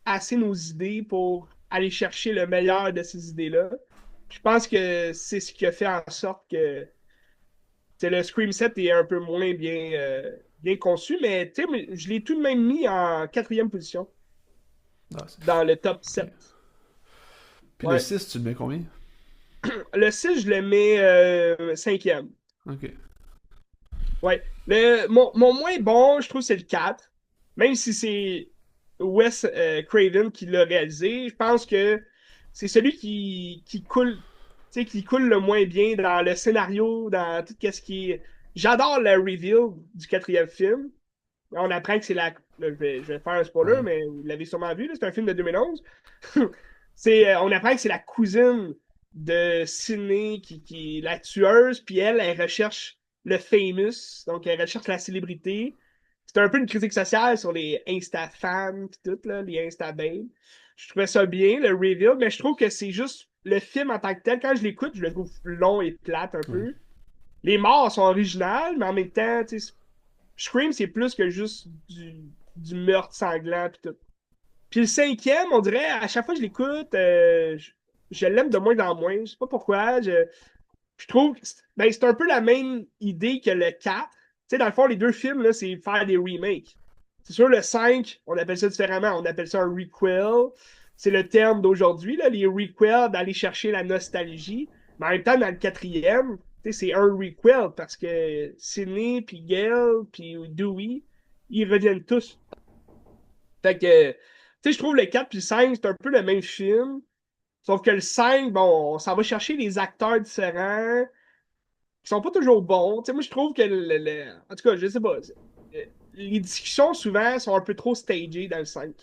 assez nos idées pour aller chercher le meilleur de ces idées-là. Je pense que c'est ce qui a fait en sorte que le Scream 7 est un peu moins bien conçu, mais je l'ai tout de même mis en quatrième position Ah, dans le top ok. 7. Puis le Ouais. 6 tu le mets combien? Le 6 je le mets cinquième. Ok. Ouais. Mon moins bon, je trouve, c'est le 4. Même si c'est Wes Craven qui l'a réalisé, je pense que c'est celui qui coule, tu sais, qui coule le moins bien dans le scénario, dans tout ce qui est. J'adore le reveal du quatrième film. On apprend que c'est la. Là, je vais faire un spoiler, Ouais. mais vous l'avez sûrement vu, là, c'est un film de 2011. On apprend que c'est la cousine de Sydney qui est la tueuse, puis elle recherche le famous, donc elle recherche la célébrité. C'est un peu une critique sociale sur les Insta-fans, puis tout, là, les Insta-babes. Je trouvais ça bien, le reveal, mais je trouve que c'est juste le film en tant que tel. Quand je l'écoute, je le trouve long et plate un Ouais. peu. Les morts sont originales, mais en même temps, tu sais, Scream, c'est plus que juste du meurtre sanglant pis tout. Puis le cinquième, on dirait, à chaque fois que je l'écoute, je l'aime de moins en moins. Je sais pas pourquoi. Je trouve que c'est un peu la même idée que le 4. Tu sais, dans le fond, les deux films, là, c'est faire des remakes. C'est sûr, le 5, on appelle ça différemment. On appelle ça un requel. C'est le terme d'aujourd'hui, là, les requels, d'aller chercher la nostalgie. Mais en même temps, dans le quatrième, tu sais, c'est un requel parce que Sidney, puis Gail, puis Dewey, ils reviennent tous. Fait que, tu sais, je trouve le 4 puis le 5, c'est un peu le même film. Sauf que le 5, bon, on s'en va chercher des acteurs différents. qui sont pas toujours bons. Tu sais, moi, je trouve que, en tout cas, je sais pas, les discussions, souvent, sont un peu trop stagées dans le 5.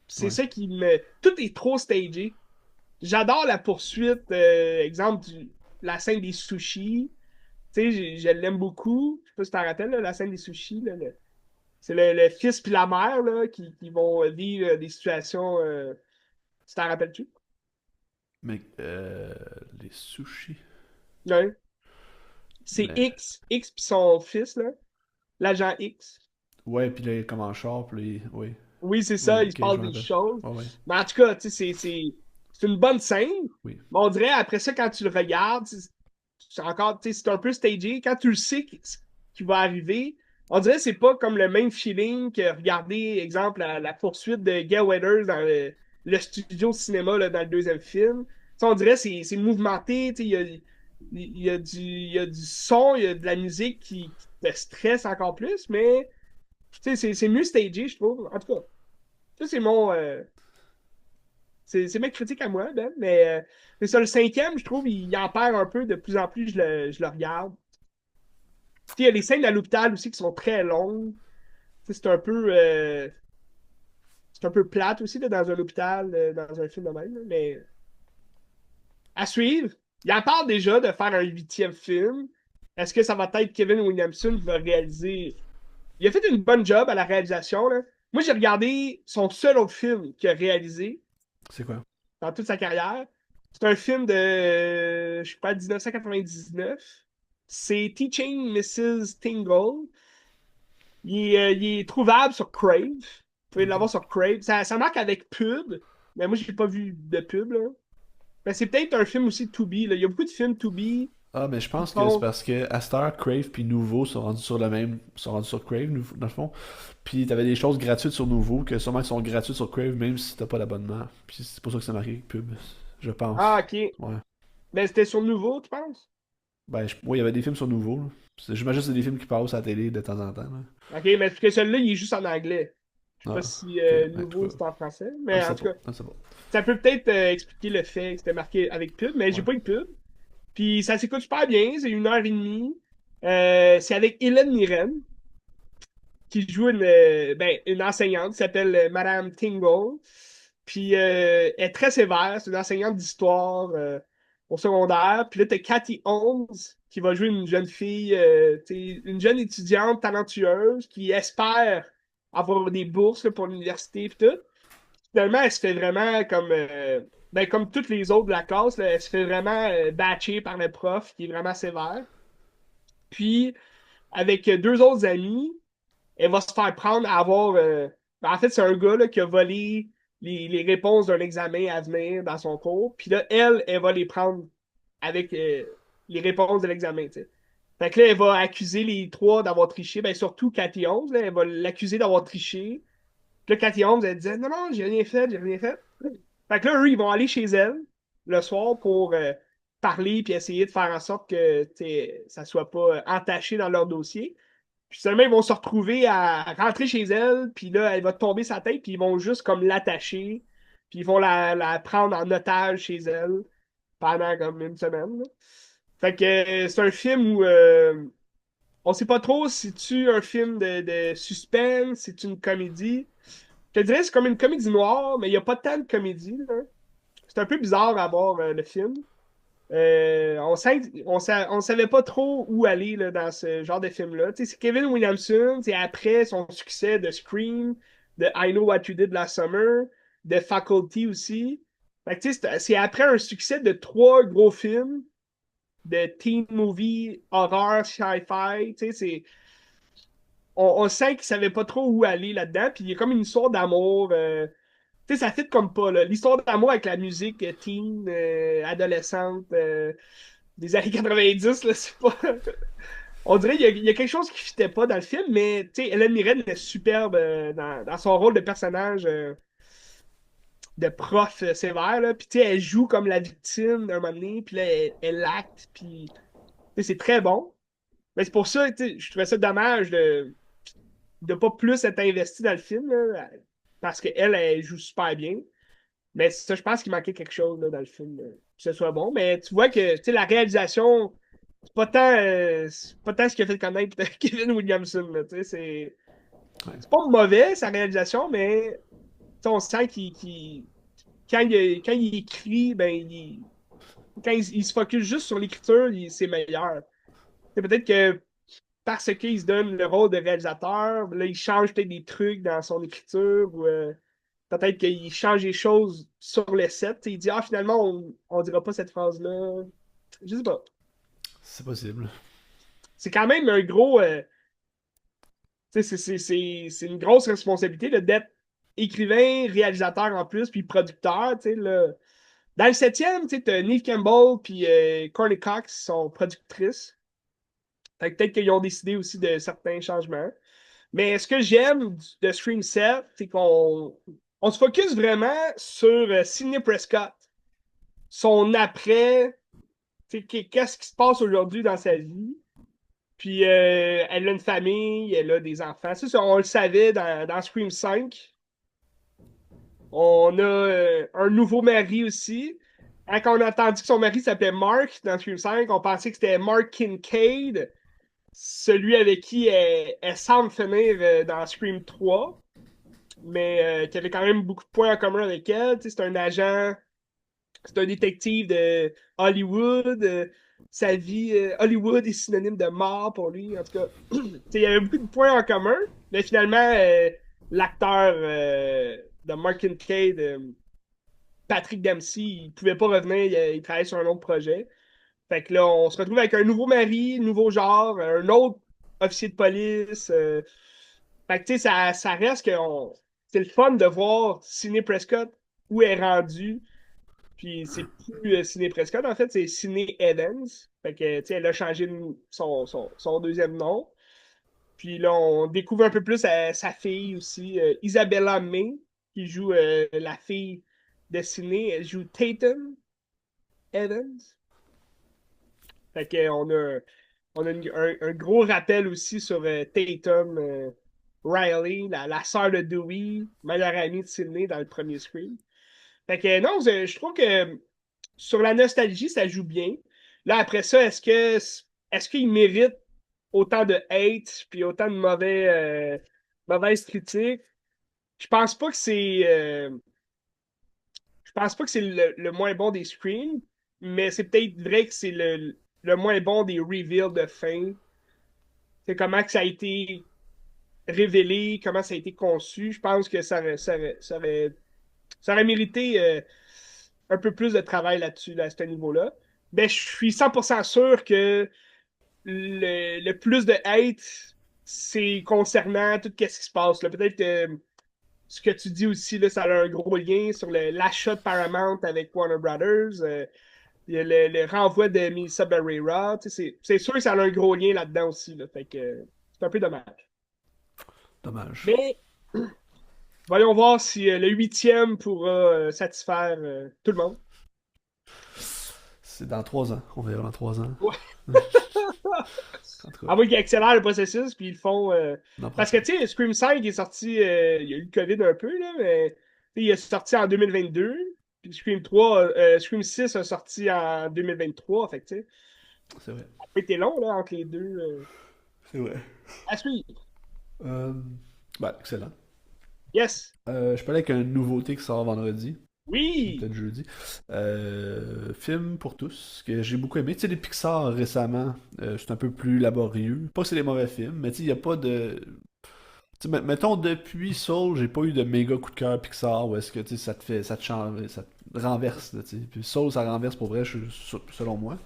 C'est Ouais. ça qui me... Tout est trop stagé. J'adore la poursuite, exemple, la scène des sushis. Tu sais, je l'aime beaucoup. Je sais pas si tu t'en rappelles, là, la scène des sushis. Là, c'est le fils puis la mère là, qui vont vivre des situations. Tu t'en rappelles-tu? Mais les sushis. Ouais. C'est Mais X puis son fils, là, l'agent X. ouais, puis là, comme en char, oui. Oui, c'est Oui, ça, ils se ok, je passent me des rappelle. choses. Ouais, ouais. Mais en tout cas, tu sais, c'est une bonne scène. Oui. Mais on dirait, après ça, quand tu le regardes, c'est encore, tu sais, c'est un peu stagé. Quand tu le sais qui va arriver, on dirait que c'est pas comme le même feeling que regarder, exemple, la poursuite de Gay Weathers dans le studio de cinéma là, dans le deuxième film. Tu sais, on dirait que c'est mouvementé, tu sais, il y a du son, il y a de la musique qui te stresse encore plus, mais tu sais, c'est mieux stagé, je trouve. En tout cas. Ça, c'est mon. C'est ma critique à moi, Ben. Mais c'est ça, le cinquième, je trouve, il en perd un peu. De plus en plus, je le regarde. Puis, il y a les scènes à l'hôpital aussi qui sont très longues. Tu sais, c'est un peu plate aussi, là, dans un hôpital, dans un film de même. Là. Mais à suivre. Il en parle déjà de faire un huitième film. Est-ce que ça va être Kevin Williamson qui va réaliser? Il a fait une bonne job à la réalisation. Là. Moi, j'ai regardé son seul autre film qu'il a réalisé. C'est quoi? Dans toute sa carrière. C'est un film de, je crois, 1999. C'est Teaching Mrs. Tingle. Il est trouvable sur Crave. Vous pouvez Ok. l'avoir sur Crave. Ça marque avec pub, mais moi, je n'ai pas vu de pub. Là. Mais c'est peut-être un film aussi To Be. Là. Il y a beaucoup de films To Be Ah, mais je qui pense que c'est sont. parce que Astar, Crave puis Nouveau sont rendus sur le même. Sont rendus sur Crave, dans le fond. Puis t'avais des choses gratuites sur Nouveau que sûrement sont gratuites sur Crave même si t'as pas l'abonnement. Puis c'est pour ça que c'est marqué pub. Je pense. Ah, ok. Ouais. Mais c'était sur Nouveau, tu penses? Ben, ouais, il y avait des films sur Nouveau. Là. J'imagine que c'est des films qui passent à la télé de temps en temps. Là. Ok, mais parce que celui-là, il est juste en anglais. Je sais pas Ah, si ok. Ben, en tout Nouveau, cas, c'est en français. on le Mais en sait tout pas. cas, On le sait pas. ça peut peut-être expliquer le fait que c'était marqué avec pub, mais j'ai Ouais. pas eu de pub. Puis ça s'écoute super bien, c'est 1 heure et demie. C'est avec Hélène Mirren, qui joue une enseignante qui s'appelle Madame Tingle. Puis elle est très sévère, c'est une enseignante d'histoire au secondaire. Puis là, t'as Cathy Holmes qui va jouer une jeune fille, une jeune étudiante talentueuse qui espère avoir des bourses là, pour l'université et tout. Finalement, elle se fait vraiment comme toutes les autres de la classe, là, elle se fait vraiment batcher par le prof qui est vraiment sévère. Puis, avec deux autres amis, elle va se faire prendre à avoir. En fait, c'est un gars là, qui a volé les réponses d'un examen à venir dans son cours. Puis là, elle va les prendre avec les réponses de l'examen. Tu sais. Fait que là, elle va accuser les trois d'avoir triché. Ben, surtout Cathy Holmes, là, elle va l'accuser d'avoir triché. Puis là, Cathy Holmes, elle disait non, non, j'ai rien fait, j'ai rien fait. Fait que là, eux, ils vont aller chez elle le soir pour parler puis essayer de faire en sorte que ça soit pas entaché dans leur dossier. Puis seulement, ils vont se retrouver à rentrer chez elle, puis là, elle va tomber sa tête, puis ils vont juste comme l'attacher, puis ils vont la prendre en otage chez elle pendant comme une semaine. Là. Fait que c'est un film où on sait pas trop si c'est un film de suspense, si c'est une comédie. Je te dirais que c'est comme une comédie noire, mais il n'y a pas tant de comédie. Là. C'est un peu bizarre à voir le film. On savait pas trop où aller là, dans ce genre de film-là. Tu sais, c'est Kevin Williamson, c'est après son succès de Scream, de I Know What You Did Last Summer, de Faculty aussi. Fait que, tu sais, c'est après un succès de trois gros films de teen movie, horreur, sci-fi. Tu sais, on sent qu'il savait pas trop où aller là-dedans. Puis il y a comme une histoire d'amour. Tu sais, ça fit comme pas, là. L'histoire d'amour avec la musique teen, adolescente, des années 90, là, c'est pas. On dirait qu'il y a quelque chose qui fitait pas dans le film, mais tu sais, Hélène Mirren est superbe dans son rôle de personnage de prof sévère, là. Puis tu sais, elle joue comme la victime d'un moment donné, puis là, elle acte, puis tu sais, c'est très bon. Mais c'est pour ça, tu sais, je trouvais ça dommage de pas plus être investi dans le film, là, parce qu'elle, elle joue super bien. Mais ça, je pense qu'il manquait quelque chose là, dans le film, que ce soit bon. Mais tu vois que tu sais, la réalisation, c'est pas tant ce qui a fait connaître Kevin Williamson, là, tu sais, Ouais. c'est pas mauvais, sa réalisation, mais tu sais, on sent quand il écrit, ben, quand il se focus juste sur l'écriture, c'est meilleur. C'est peut-être que parce qu'il se donne le rôle de réalisateur, là, il change peut-être des trucs dans son écriture, ou peut-être qu'il change des choses sur le set. Il dit, ah, finalement, on dira pas cette phrase-là. Je sais pas. C'est possible. C'est quand même un gros. Tu sais, c'est une grosse responsabilité d'être écrivain, réalisateur en plus, puis producteur. Tu sais, là. Dans le septième, tu sais, Neve Campbell puis Courtney Cox qui sont productrices. Fait que peut-être qu'ils ont décidé aussi de certains changements. Mais ce que j'aime de Scream 7, c'est qu'on on se focus vraiment sur Sidney Prescott, son après, tu sais, qu'est-ce qui se passe aujourd'hui dans sa vie. Puis elle a une famille, elle a des enfants. Ça, on le savait dans Scream 5. On a un nouveau mari aussi. Quand on a entendu que son mari s'appelait Mark dans Scream 5, on pensait que c'était Mark Kincaid, celui avec qui elle semble finir dans Scream 3, mais qui avait quand même beaucoup de points en commun avec elle. Tu sais, c'est un agent, c'est un détective de Hollywood. Sa vie, Hollywood est synonyme de mort pour lui. En tout cas, tu sais, il y avait beaucoup de points en commun, mais finalement, l'acteur de Mark Kincaid, Patrick Dempsey, il pouvait pas revenir, il travaillait sur un autre projet. Fait que là, on se retrouve avec un nouveau mari, nouveau genre, un autre officier de police. Fait que tu sais, ça reste que c'est le fun de voir Sidney Prescott où elle est rendue. Puis c'est plus Sidney Prescott, en fait, c'est Sidney Evans. Fait que tu sais, elle a changé son deuxième nom. Puis là, on découvre un peu plus sa fille aussi, Isabella May, qui joue la fille de Sidney. Elle joue Tatum Evans. Fait que on a un gros rappel aussi sur Tatum Riley, la sœur de Dewey, meilleure amie de Sidney dans le premier Scream. Fait que non, je trouve que sur la nostalgie, ça joue bien. Là, après ça, est-ce qu'il mérite autant de hate puis autant de mauvaises critiques? Je pense pas que je pense pas que c'est le moins bon des screens, mais c'est peut-être vrai que c'est le moins bon des reveals de fin. C'est comment que ça a été révélé, comment ça a été conçu. Je pense que ça aurait mérité un peu plus de travail là-dessus, là, à ce niveau-là. Mais je suis 100% sûr que le plus de hate, c'est concernant tout ce qui se passe. Peut-être que ce que tu dis aussi, là, ça a un gros lien sur l'achat de Paramount avec Warner Brothers. Il y a le renvoi de Melissa Barrera. C'est sûr que ça a un gros lien là-dedans aussi. Là, fait que c'est un peu dommage. Dommage. Mais voyons voir si le huitième pourra satisfaire tout le monde. C'est dans 3 ans. On verra dans 3 ans. Ouais. En tout cas, À moins qu'ils accélèrent le processus, puis ils le font. l'an Parce que, prochain. tu sais, Scream 5 est sorti. Il y a eu le COVID un peu, là, mais il est sorti en 2022. Puis Scream 6 a sorti en 2023. Fait que, tu sais, C'est vrai. ça a été long, là, entre les deux. C'est vrai. À suivre. Euh, excellent. Yes. Je parlais avec une nouveauté qui sort vendredi. Oui. Peut-être jeudi. Film pour tous, que j'ai beaucoup aimé. Tu sais, les Pixar récemment, c'est un peu plus laborieux. Pas que c'est des mauvais films, mais tu sais, il n'y a pas de. Tu sais, mettons, depuis Soul, j'ai pas eu de méga coup de cœur Pixar où est-ce que tu sais, ça te change, ça te renverse. Là, tu sais. Puis Soul, ça renverse pour vrai, selon moi.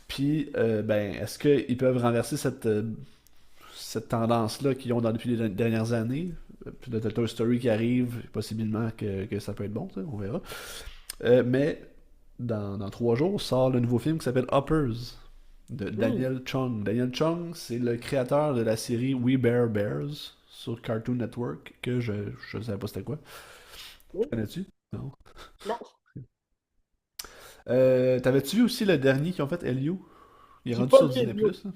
Puis, ben, est-ce qu'ils peuvent renverser cette tendance-là qu'ils ont depuis les dernières années? Puis le Toy Story qui arrive, possiblement que ça peut être bon, ça, on verra. Mais dans 3 jours sort le nouveau film qui s'appelle Hoppers de Hmm. Daniel Chung. Daniel Chung, c'est le créateur de la série We Bear Bears sur Cartoon Network, que je savais pas c'était quoi. Oui. Connais-tu? Non. Non. T'avais-tu vu aussi le dernier qu'ils ont fait, Elio? Il est J'ai rendu pas sur vu Disney+. Elio. Là.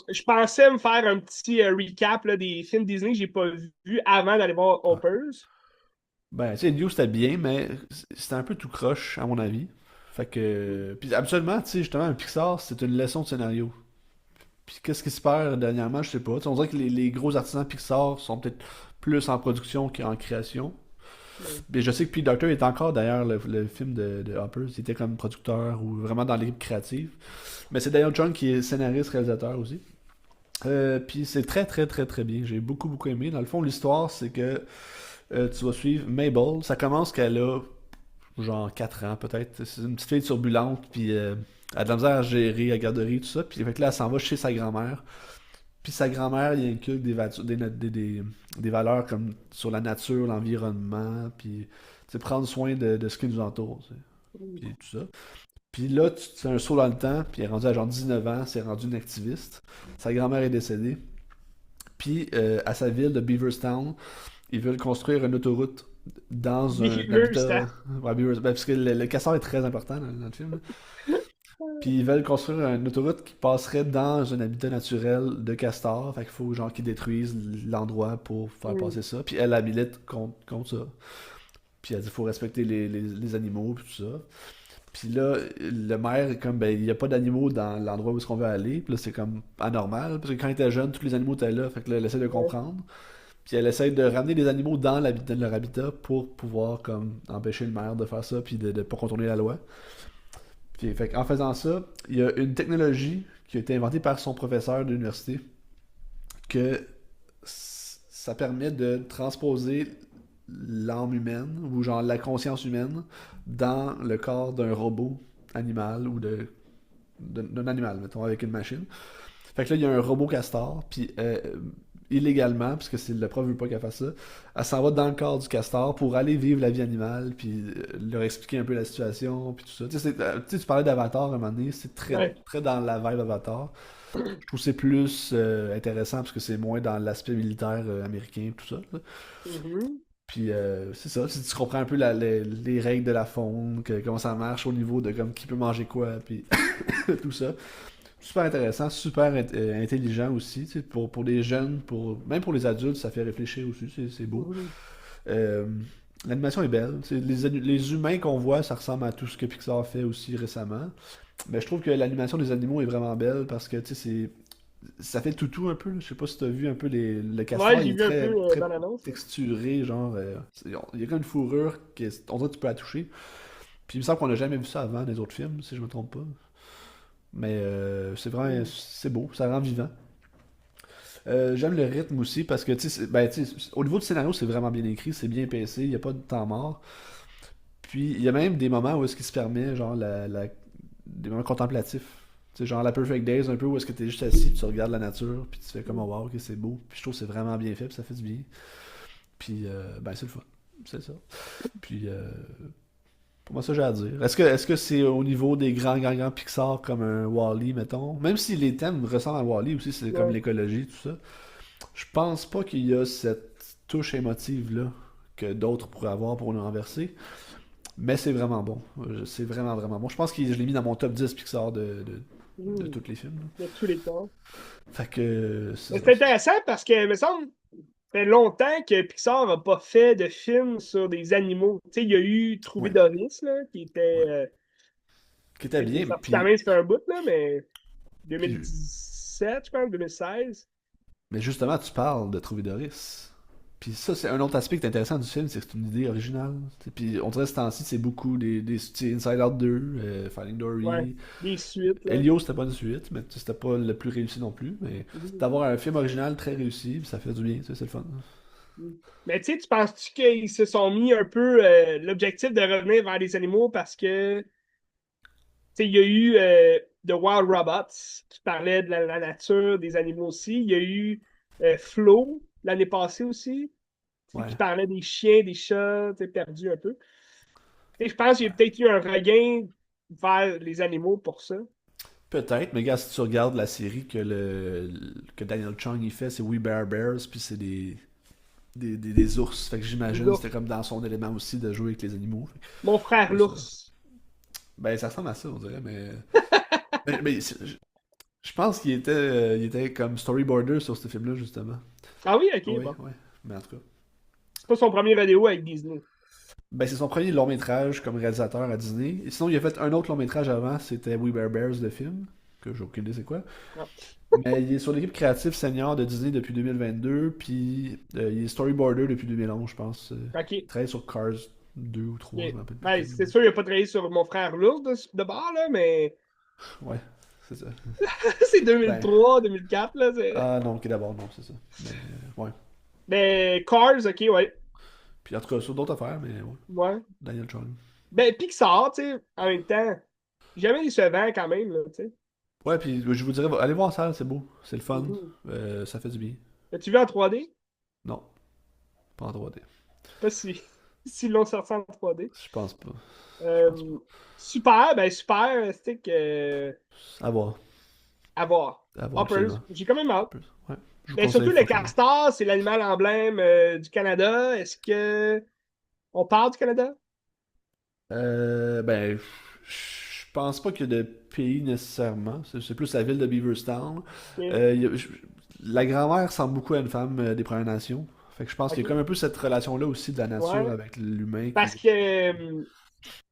Je pensais me faire un petit recap là, des films Disney que j'ai pas vu avant d'aller voir Ouais. Hoppers. Ben, tu sais, Elio c'était bien, mais c'était un peu tout croche, à mon avis. Fait que. Puis absolument, tu sais, justement, un Pixar, c'est une leçon de scénario. Puis qu'est-ce qui se perd dernièrement, je sais pas. Tu sais, on dirait que les gros artisans Pixar sont peut-être plus en production qu'en création. Ouais. Mais je sais que Pete Docter est encore d'ailleurs le film de Hopper, il était comme producteur ou vraiment dans l'équipe créative. Mais c'est Daniel Chung qui est scénariste, réalisateur aussi. Puis c'est très très très très bien. J'ai beaucoup beaucoup aimé. Dans le fond, l'histoire, c'est que tu vas suivre Mabel. Ça commence qu'elle a genre 4 ans peut-être. C'est une petite fille turbulente, puis elle a de la misère à gérer la garderie, tout ça. Puis fait que là, elle s'en va chez sa grand-mère. Puis sa grand-mère, il inculque des valeurs comme sur la nature, l'environnement, puis tu sais, prendre soin de ce qui nous entoure, tu sais, puis tout ça. Puis là, tu fais un saut dans le temps, puis elle est rendue à genre 19 ans, c'est rendu une activiste. Sa grand-mère est décédée. Puis à sa ville de Beaverstown, ils veulent construire une autoroute dans un Beavers, habitat. Ouais, ben, parce que le castor est très important dans le film, là. Puis ils veulent construire une autoroute qui passerait dans un habitat naturel de castors. Fait qu'il faut genre qu'ils détruisent l'endroit pour faire Hmm. passer ça. Puis elle milite contre ça. Puis elle dit qu'il faut respecter les animaux puis tout ça. Puis là, le maire est comme, ben, il n'y a pas d'animaux dans l'endroit où est-ce qu'on veut aller. Puis là, c'est comme anormal. Parce que quand il était jeune, tous les animaux étaient là. Fait que là, elle essaie de Ouais. comprendre. Puis elle essaie de ramener les animaux dans leur habitat pour pouvoir comme empêcher le maire de faire ça puis de pas contourner la loi. Puis, fait en faisant ça, il y a une technologie qui a été inventée par son professeur de l'université que ça permet de transposer l'âme humaine ou genre la conscience humaine dans le corps d'un robot animal ou d'un animal, mettons, avec une machine. Fait que là, il y a un robot castor, puis illégalement, puisque c'est le prof veut pas qu'elle fasse ça, elle s'en va dans le corps du castor pour aller vivre la vie animale, puis leur expliquer un peu la situation, puis tout ça. Tu sais, tu parlais d'Avatar à un moment donné, c'est très, Ouais. très dans la vibe Avatar. Je trouve que c'est plus intéressant parce que c'est moins dans l'aspect militaire américain, tout ça, là. Mhm. Puis c'est ça, tu comprends un peu les règles de la faune, comment ça marche au niveau de comme qui peut manger quoi, puis tout ça. Super intéressant, super intelligent aussi, tu sais, pour les jeunes, même pour les adultes, ça fait réfléchir aussi, c'est beau. Mhm. Euh, L'animation est belle, tu sais, les humains qu'on voit, ça ressemble à tout ce que Pixar fait aussi récemment. Mais je trouve que l'animation des animaux est vraiment belle parce que tu sais, ça fait toutou un peu, là. Je sais pas si t'as vu un peu le Ouais, castor, il j'ai est vu un très, peu très dans l'annonce. texturé, genre, il y a comme une fourrure on dirait que tu peux la toucher. Puis il me semble qu'on n'a jamais vu ça avant dans les autres films, si je me trompe pas. Mais c'est vraiment, Mhm. c'est beau, ça rend vivant. J'aime le rythme aussi parce que, tu sais, ben, tu sais, au niveau du scénario, c'est vraiment bien écrit, c'est bien pacé, il n'y a pas de temps mort. Puis il y a même des moments où est-ce qu'il se permet, genre, des moments contemplatifs. Tu sais, genre la Perfect Days, un peu où est-ce que tu es juste assis, puis tu regardes la nature, puis tu fais comme, oh, wow, ok, c'est beau. Puis je trouve que c'est vraiment bien fait, puis ça fait du bien. Puis, ben, c'est le fun. C'est ça. Puis, pour moi, ça, j'ai à dire. Est-ce que c'est au niveau des grands Pixar comme un Wall-E, mettons? Même si les thèmes ressemblent à Wall-E aussi, c'est comme Ouais. l'écologie, tout ça. Je pense pas qu'il y a cette touche émotive-là que d'autres pourraient avoir pour nous renverser. Mais c'est vraiment bon. C'est vraiment, vraiment bon. Je pense que je l'ai mis dans mon top 10 Pixar de Mhm. tous les films, là. De tous les temps. Fait que c'est Mais ça. c'est intéressant parce que, il me semble, ça fait longtemps que Pixar n'a pas fait de film sur des animaux. Tu sais, il y a eu Trouver Ouais. Doris, là, qui était. Ouais. Qui était Qui est bien, sorti quand même, ça fait un bout, là, mais puis 2017, je pense, 2016. mais justement, tu parles de Trouver Doris. Puis ça, c'est un autre aspect qui est intéressant du film, c'est que c'est une idée originale. T'sais, puis on dirait que ce temps-ci, c'est beaucoup t'sais, Inside Out 2, Finding Ouais, Dory. des suites, là. Elio, c'était pas une suite, mais c'était pas le plus réussi non plus. Mais Mhm. d'avoir un film original très réussi, puis ça fait du bien, c'est le fun. Mhm. Mais tu sais, tu penses-tu qu'ils se sont mis un peu l'objectif de revenir vers les animaux parce que, tu sais, il y a eu The Wild Robots qui parlait de la nature, des animaux aussi. Il y a eu Flow l'année passée aussi, tu sais, qui Ouais. parlait des chiens, des chats, tu sais, perdus un peu. Tu sais, je pense qu'il y a peut-être eu un regain vers les animaux pour ça. Peut-être, mais gars, si tu regardes la série que Daniel Chung il fait, c'est We Bear Bears, puis c'est des ours. Fait que Les j'imagine que c'était ours. comme dans son élément aussi de jouer avec les animaux. Mon frère C'est ça. l'ours. Ben, ça ressemble à ça, on dirait, mais. Je pense il était comme storyboarder sur ce film-là, justement. Ah oui, ok, Oui, bon. oui. Mais en tout cas. C'est pas son premier vidéo avec Disney. Ben, c'est son premier long métrage comme réalisateur à Disney. Et sinon, il a fait un autre long métrage avant, c'était We Bare Bears, le film, que j'ai aucune idée c'est quoi. Non. Mais il est sur l'équipe créative senior de Disney depuis 2022, puis il est storyboarder depuis 2011, je pense. Il OK. travaille sur Cars 2 ou 3, je OK. me rappelle plus Ben, quel. c'est sûr, il n'a pas travaillé sur Mon frère lourd de bord, là, mais Ouais, c'est ça. c'est Ben, 2003, 2004, là. ah non, ok, d'abord, non, c'est ça. Mais, ouais. Mais Cars, OK, ouais. Puis en tout cas, sur d'autres affaires, mais ouais. Ouais. Daniel Chong. Ben, Pixar, tu sais, en même temps, jamais décevant quand même, là, tu sais. Ouais, puis je vous dirais, allez voir ça, c'est beau, c'est le fun, Mhm. ça fait du bien. As-tu vu en 3D? Non, pas en 3D. Pas si, si l'ont sorti en 3D. Je pense pas. Je pense Euh, super, ben super, stick pas. À voir. à voir. À voir, Hoppers, absolument. j'ai quand même hâte. Ouais, je vous Ben, conseille surtout le fortement. castor, c'est l'animal emblème du Canada. Est-ce que on parle du Canada? Ben, je pense pas qu'il y a de pays nécessairement. C'est plus la ville de Beaverstown. Ok. La grand-mère ressemble beaucoup à une femme des Premières Nations. Fait que je pense qu'il y a Ok. comme un peu cette relation-là aussi de la nature Ouais. avec l'humain qui Parce que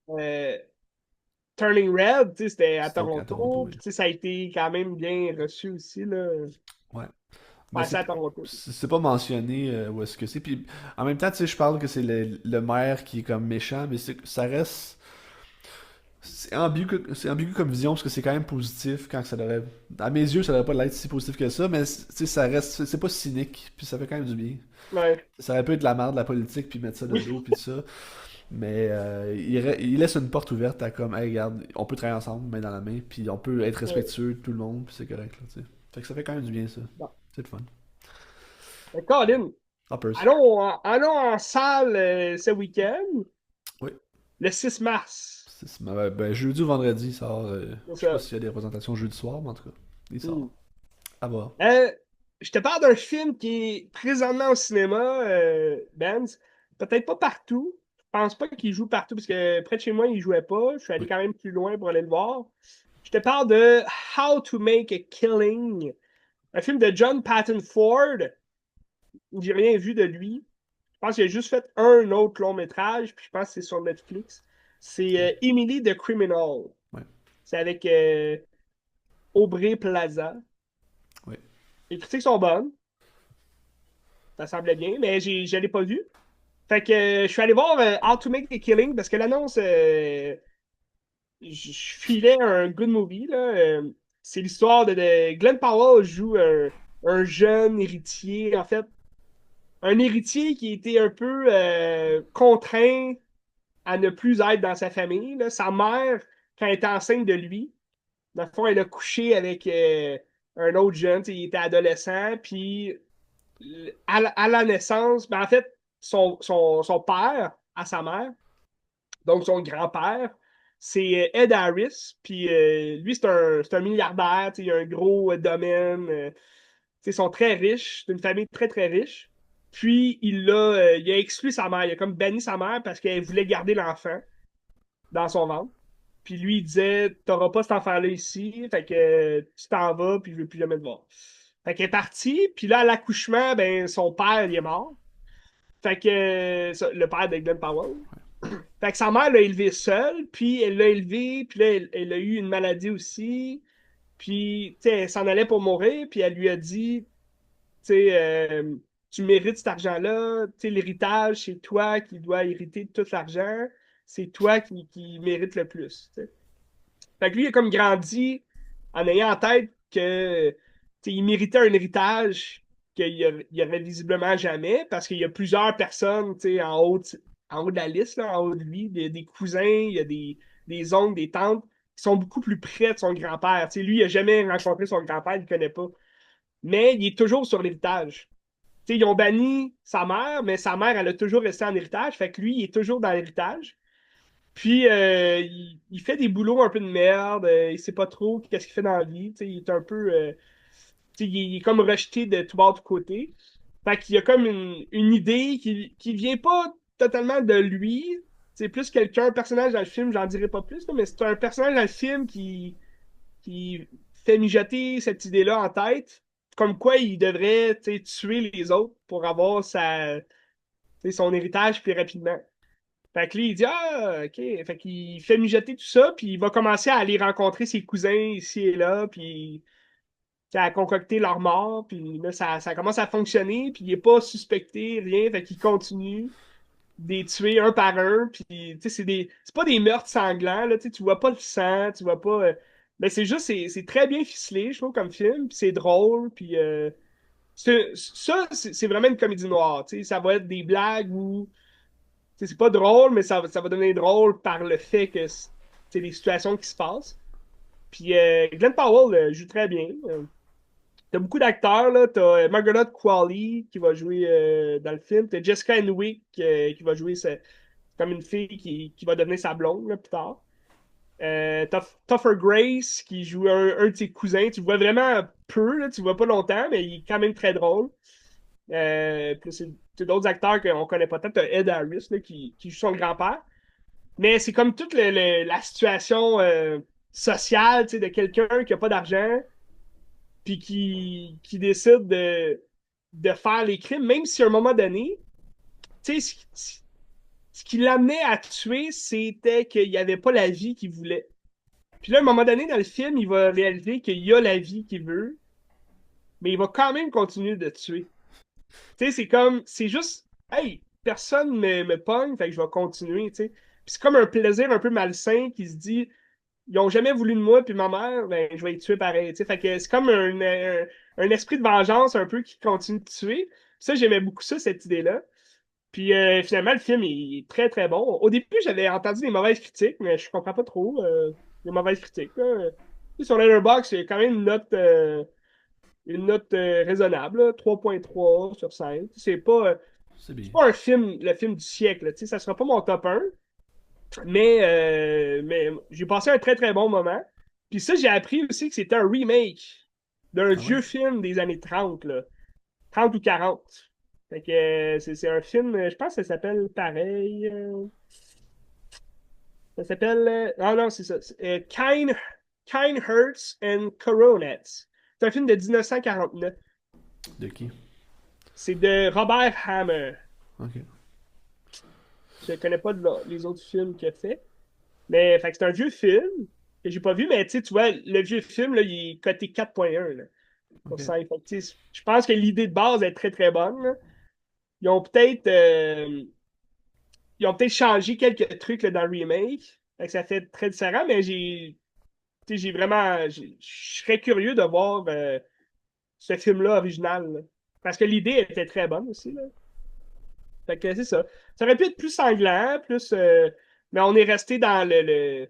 euh, Turning Red, tu sais, c'était à c'était à Toronto. Toronto. Oui. Puis, tu sais, ça a été quand même bien reçu aussi, là. Ouais. Mais Ouais, c'est à Toronto. c'est pas mentionné où est-ce que c'est. Puis en même temps, tu sais, je parle que c'est le maire qui est comme méchant, mais ça reste. C'est ambigu comme vision parce que c'est quand même positif quand ça devrait. À mes yeux, ça devrait pas être si positif que ça, mais tu sais, ça reste. C'est pas cynique, puis ça fait quand même du bien. Ouais. Ça aurait pu être de la merde de la politique, puis mettre ça de Oui. dos, puis ça. Mais il laisse une porte ouverte à comme, hey, regarde, on peut travailler ensemble, main dans la main, puis on peut être Ouais. respectueux de tout le monde, puis c'est correct, là, tu sais. Fait que ça fait quand même du bien, ça. Bon. C'est le fun. Mais Colin, Hoppers. allons en salle ce week-end, Oui. le 6 mars. Ben, jeudi ou vendredi, il sort. C'est Je sais pas ça. s'il y a des représentations jeudi soir, mais en tout cas, il sort. Hmm. À voir. Euh, je te parle d'un film qui est présentement au cinéma, Benz. Peut-être pas partout. Je pense pas qu'il joue partout parce que près de chez moi, il jouait pas. Je suis allé Oui. quand même plus loin pour aller le voir. Je te parle de How to Make a Killing, un film de John Patton Ford. J'ai rien vu de lui. Je pense qu'il a juste fait un autre long métrage, puis je pense que c'est sur Netflix. C'est Ok. Emily the Criminal. Ouais. C'est avec Aubrey Plaza. Oui. Les critiques sont bonnes. Ça semblait bien, mais je l'ai pas vu. Fait que je suis allé voir How to Make a Killing parce que l'annonce, je filais un good movie. Là. C'est l'histoire de Glenn Powell joue un jeune héritier, en fait, un héritier qui était un peu contraint à ne plus être dans sa famille. Là. Sa mère, quand elle était enceinte de lui, dans le fond, elle a couché avec un autre jeune, il était adolescent, puis à la naissance, ben en fait, son père à sa mère, donc son grand-père, c'est Ed Harris. Puis lui, c'est un milliardaire, il a un gros domaine. Ils sont très riches, c'est une famille très, très riche. Puis il a exclu sa mère, il a comme banni sa mère parce qu'elle voulait garder l'enfant dans son ventre. Puis lui, il disait, t'auras pas cet enfant-là ici, fait que tu t'en vas, puis je veux plus jamais te voir. Fait qu'elle est partie, puis là, à l'accouchement, ben, son père, il est mort. Fait que le père de Glenn Powell. Fait que sa mère l'a élevé seule, puis elle l'a élevé, puis là, elle a eu une maladie aussi. Puis, tu sais, elle s'en allait pour mourir, puis elle lui a dit, tu sais, tu mérites cet argent-là, tu sais, l'héritage, c'est toi qui dois hériter de tout l'argent, c'est toi qui mérite le plus. Tu sais. Fait que lui, il a comme grandi en ayant en tête que, tu sais, il méritait un héritage qu'il aurait visiblement jamais, parce qu'il y a plusieurs personnes, tu sais, en haut de la liste, là, en haut de lui, des cousins, il y a des oncles, des tantes, qui sont beaucoup plus près de son grand-père. Tu sais, lui, il n'a jamais rencontré son grand-père, il ne le connaît pas. Mais il est toujours sur l'héritage. Tu sais, ils ont banni sa mère, mais sa mère, elle a toujours resté en héritage. Fait que lui, il est toujours dans l'héritage. Puis, il fait des boulots un peu de merde. Il sait pas trop qu'est-ce qu'il fait dans la vie. Tu sais, il est un peu... tu sais, il est comme rejeté de tout bord, de côté. Fait qu'il y a comme une idée qui vient pas totalement de lui. C'est plus quelqu'un, un personnage dans le film, j'en dirai pas plus, là, mais c'est un personnage dans le film qui fait mijoter cette idée-là en tête, comme quoi il devrait tuer les autres pour avoir son héritage plus rapidement. Fait que là, il dit, ah, OK. Fait qu'il fait mijoter tout ça, puis il va commencer à aller rencontrer ses cousins ici et là, puis à concocter leur mort, puis là, ça commence à fonctionner, puis il est pas suspecté, rien, fait qu'il continue de les tuer un par un, puis tu sais, c'est pas des meurtres sanglants, là, tu vois pas le sang, tu vois pas... mais c'est juste, c'est très bien ficelé, je trouve, comme film, puis c'est drôle, puis c'est vraiment une comédie noire, tu sais, ça va être des blagues où, tu sais, c'est pas drôle, mais ça va devenir drôle par le fait que c'est des situations qui se passent. Puis Glenn Powell joue très bien. T'as beaucoup d'acteurs, là. T'as Margaret Qualley qui va jouer dans le film. T'as Jessica Henwick qui va jouer comme une fille qui va devenir sa blonde là, plus tard. T'as Topher Grace qui joue un de ses cousins. Tu le vois vraiment peu, là, tu le vois pas longtemps, mais il est quand même très drôle. Puis c'est d'autres acteurs qu'on connaît pas tant. T'as Ed Harris là, qui joue son grand-père. Mais c'est comme toute la situation sociale tu sais, de quelqu'un qui a pas d'argent puis qui décide de faire les crimes, même si à un moment donné, tu sais, ce qui l'amenait à tuer, c'était qu'il n'y avait pas la vie qu'il voulait. Puis là, à un moment donné, dans le film, il va réaliser qu'il y a la vie qu'il veut, mais il va quand même continuer de tuer. Tu sais, c'est comme, c'est juste, hey, personne me pogne, fait que je vais continuer, tu sais. Puis c'est comme un plaisir un peu malsain qui se dit, ils ont jamais voulu de moi, puis ma mère, ben, je vais les tuer pareil. Tu sais. Fait que c'est comme un esprit de vengeance un peu qui continue de tuer. Puis ça, j'aimais beaucoup ça, cette idée-là. Puis finalement, le film est très, très bon. Au début, j'avais entendu des mauvaises critiques, mais je comprends pas trop les mauvaises critiques. Là. Tu sais, sur Letterboxd, il y a quand même une note raisonnable, là, 3.3 sur 5. C'est bien. C'est pas un film, le film du siècle. Là. Tu sais, ça sera pas mon top 1. Mais j'ai passé un très très bon moment. Puis ça, j'ai appris aussi que c'était un remake d'un Ah ouais? vieux film des années 30 là. 30 ou 40. Fait que c'est un film, je pense que ça s'appelle pareil. Ça s'appelle. Ah non, c'est ça. Kind Hearts and Coronets. C'est un film de 1949. De qui? C'est de Robert Hammer. Ok. Je connais pas les autres films qu'il a fait. Mais fait que c'est un vieux film que j'ai pas vu, mais tu vois, le vieux film, là, il est coté 4.1 là, Ok. sur 5. Fait que, je pense que l'idée de base est très très bonne. Là. Ils ont peut-être ils ont peut-être changé quelques trucs là, dans le remake. Fait que ça fait très différent, mais j'ai vraiment. Je serais curieux de voir ce film-là original. Là. Parce que l'idée était très bonne aussi. Là. Fait que c'est ça. Ça aurait pu être plus sanglant, plus. Mais on est resté dans le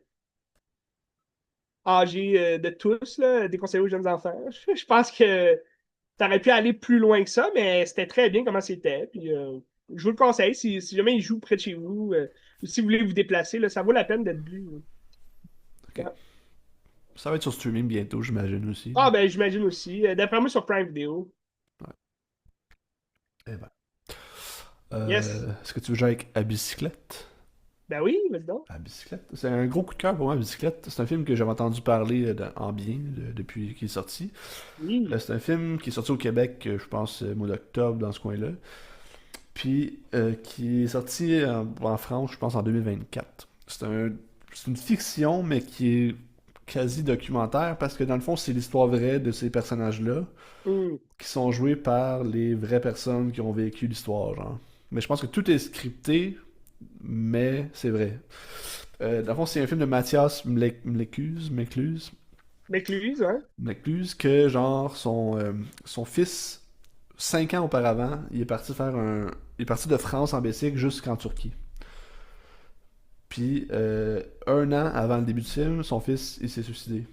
âgé de tous, là, déconseillé aux jeunes enfants. Je pense que ça aurait pu aller plus loin que ça, mais c'était très bien comment c'était. Puis, je vous le conseille, si jamais il joue près de chez vous, ou si vous voulez vous déplacer, là, ça vaut la peine d'être vu. Ok. Ouais. Ça va être sur streaming bientôt, j'imagine aussi. Là. Ah, ben, j'imagine aussi. D'après moi, sur Prime Video. Ouais. Eh ben. Yes. Est-ce que tu veux jouer avec À bicyclette? Ben oui, vas-y donc. À bicyclette? C'est un gros coup de cœur pour moi, À bicyclette. C'est un film que j'avais entendu parler en bien depuis qu'il est sorti. Oui. C'est un film qui est sorti au Québec, je pense, mois d'octobre, dans ce coin-là. Puis qui est sorti en France, je pense, en 2024. C'est une fiction, mais qui est quasi documentaire, parce que dans le fond, c'est l'histoire vraie de ces personnages-là, Hmm. qui sont joués par les vraies personnes qui ont vécu l'histoire, genre. Mais je pense que tout est scripté, mais c'est vrai. Dans le fond, c'est un film de Mathias M'écluse, hein? Mlecluse, que genre son fils, 5 ans auparavant, il est parti de France en bicycle jusqu'en Turquie. Puis, un an avant le début du film, son fils, il s'est suicidé.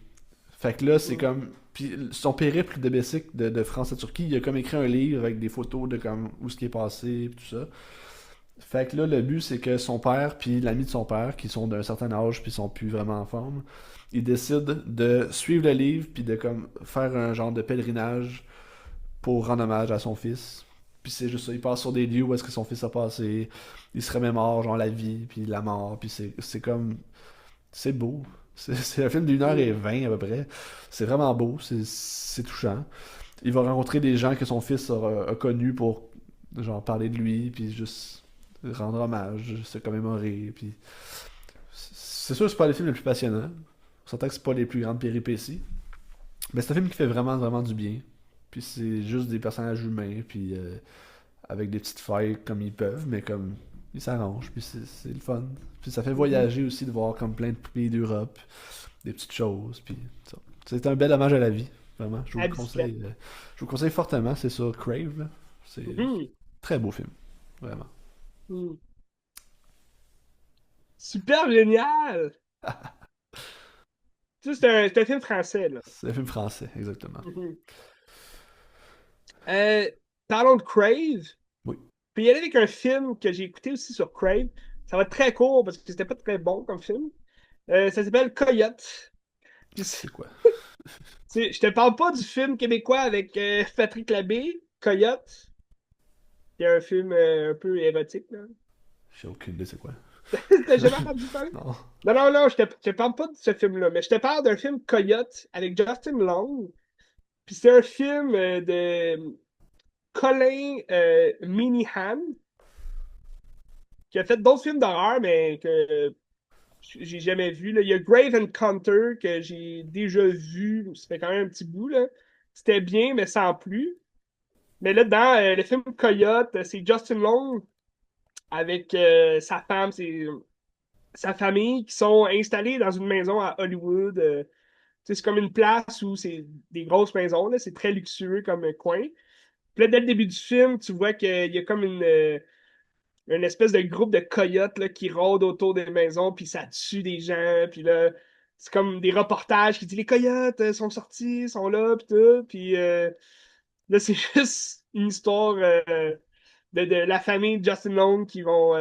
Fait que là, c'est Hmm. comme. Puis, son périple de bicycle de France à Turquie, il a comme écrit un livre avec des photos de comme où ce qui est passé, pis tout ça. Fait que là, le but, c'est que son père, puis l'ami de son père, qui sont d'un certain âge, puis sont plus vraiment en forme, ils décident de suivre le livre, puis de comme faire un genre de pèlerinage pour rendre hommage à son fils. Puis c'est juste ça, il passe sur des lieux où est-ce que son fils a passé, il se remémore genre la vie, puis la mort, puis c'est comme... C'est beau. C'est un film d'une heure et Hmm. 20 à peu près. C'est vraiment beau, c'est touchant. Il va rencontrer des gens que son fils a connus pour genre parler de lui, puis juste... rendre hommage, se commémorer, puis c'est sûr que c'est pas les films les plus passionnants. On s'entend que c'est pas les plus grandes péripéties. Mais c'est un film qui fait vraiment, vraiment du bien. Puis c'est juste des personnages humains, puis avec des petites failles comme ils peuvent, mais comme ils s'arrangent, puis c'est le fun. Puis ça fait Mhm. voyager aussi de voir comme plein de pays d'Europe, des petites choses, puis ça. C'est un bel hommage à la vie, vraiment. À la bicyclette. Je vous conseille fortement, c'est ça, Crave, là. C'est Mhm. très beau film, vraiment. Mhm. Super génial! Tu sais, c'est un film français, là. C'est un film français, exactement. Mhm. Euh, Parlons de Crave. Oui, Puis y aller avec un film que j'ai écouté aussi sur Crave. Ça va être très court parce que c'était pas très bon comme film. Ça s'appelle Coyote. Puis c'est quoi? je te parle pas du film québécois avec Patrick Labbé, Coyote, qui est un film un peu érotique, là. J'ai aucune idée c'est quoi. T'as jamais entendu parler? Non. Non, non, non, je te parle pas de ce film-là, mais je te parle d'un film Coyote avec Justin Long. Puis c'est un film de Colin Minihan, qui a fait d'autres films d'horreur, mais que j'ai jamais vu, là. Il y a Grave Encounter que j'ai déjà vu. Ça fait quand même un petit bout, là. C'était bien, mais sans plus. Mais là, dans le film Coyote, c'est Justin Long avec sa femme, sa famille qui sont installés dans une maison à Hollywood. Tu sais, c'est comme une place où c'est des grosses maisons, là. C'est très luxueux comme coin. Puis là, dès le début du film, tu vois qu'il y a comme une espèce de groupe de coyotes là, qui rôdent autour des maisons, puis ça tue des gens, puis là, c'est comme des reportages qui disent les coyotes sont sortis, sont là, puis tout, puis là, c'est juste une histoire de la famille de Justin Long qui vont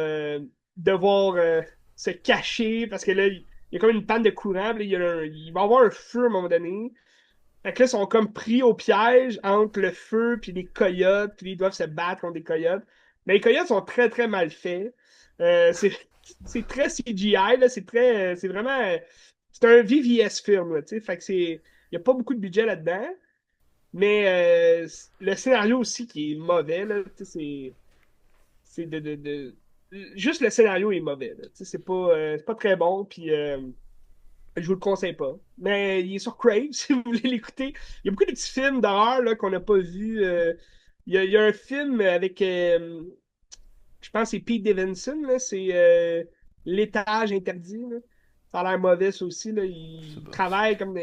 devoir se cacher parce que là, il y a comme une panne de courant, puis là, il va y avoir un feu à un moment donné. Fait que là, ils sont comme pris au piège entre le feu puis les coyotes, puis ils doivent se battre contre des coyotes. Mais les coyotes sont très, très mal faits. C'est c'est très CGI, là, c'est vraiment, c'est un VVS film, là, tu sais. Fait que il n'y a pas beaucoup de budget là-dedans, mais le scénario aussi qui est mauvais, là, tu sais, c'est juste le scénario est mauvais, là, tu sais, c'est pas très bon, puis je vous le conseille pas. Mais il est sur Crave, si vous voulez l'écouter. Il y a beaucoup de petits films d'horreur là, qu'on n'a pas vus. Il y a un film avec, je pense que c'est Pete Davidson, là, c'est L'étage interdit. Là. Ça a l'air mauvais, ça aussi. Là. Je sais Il pas. travaille comme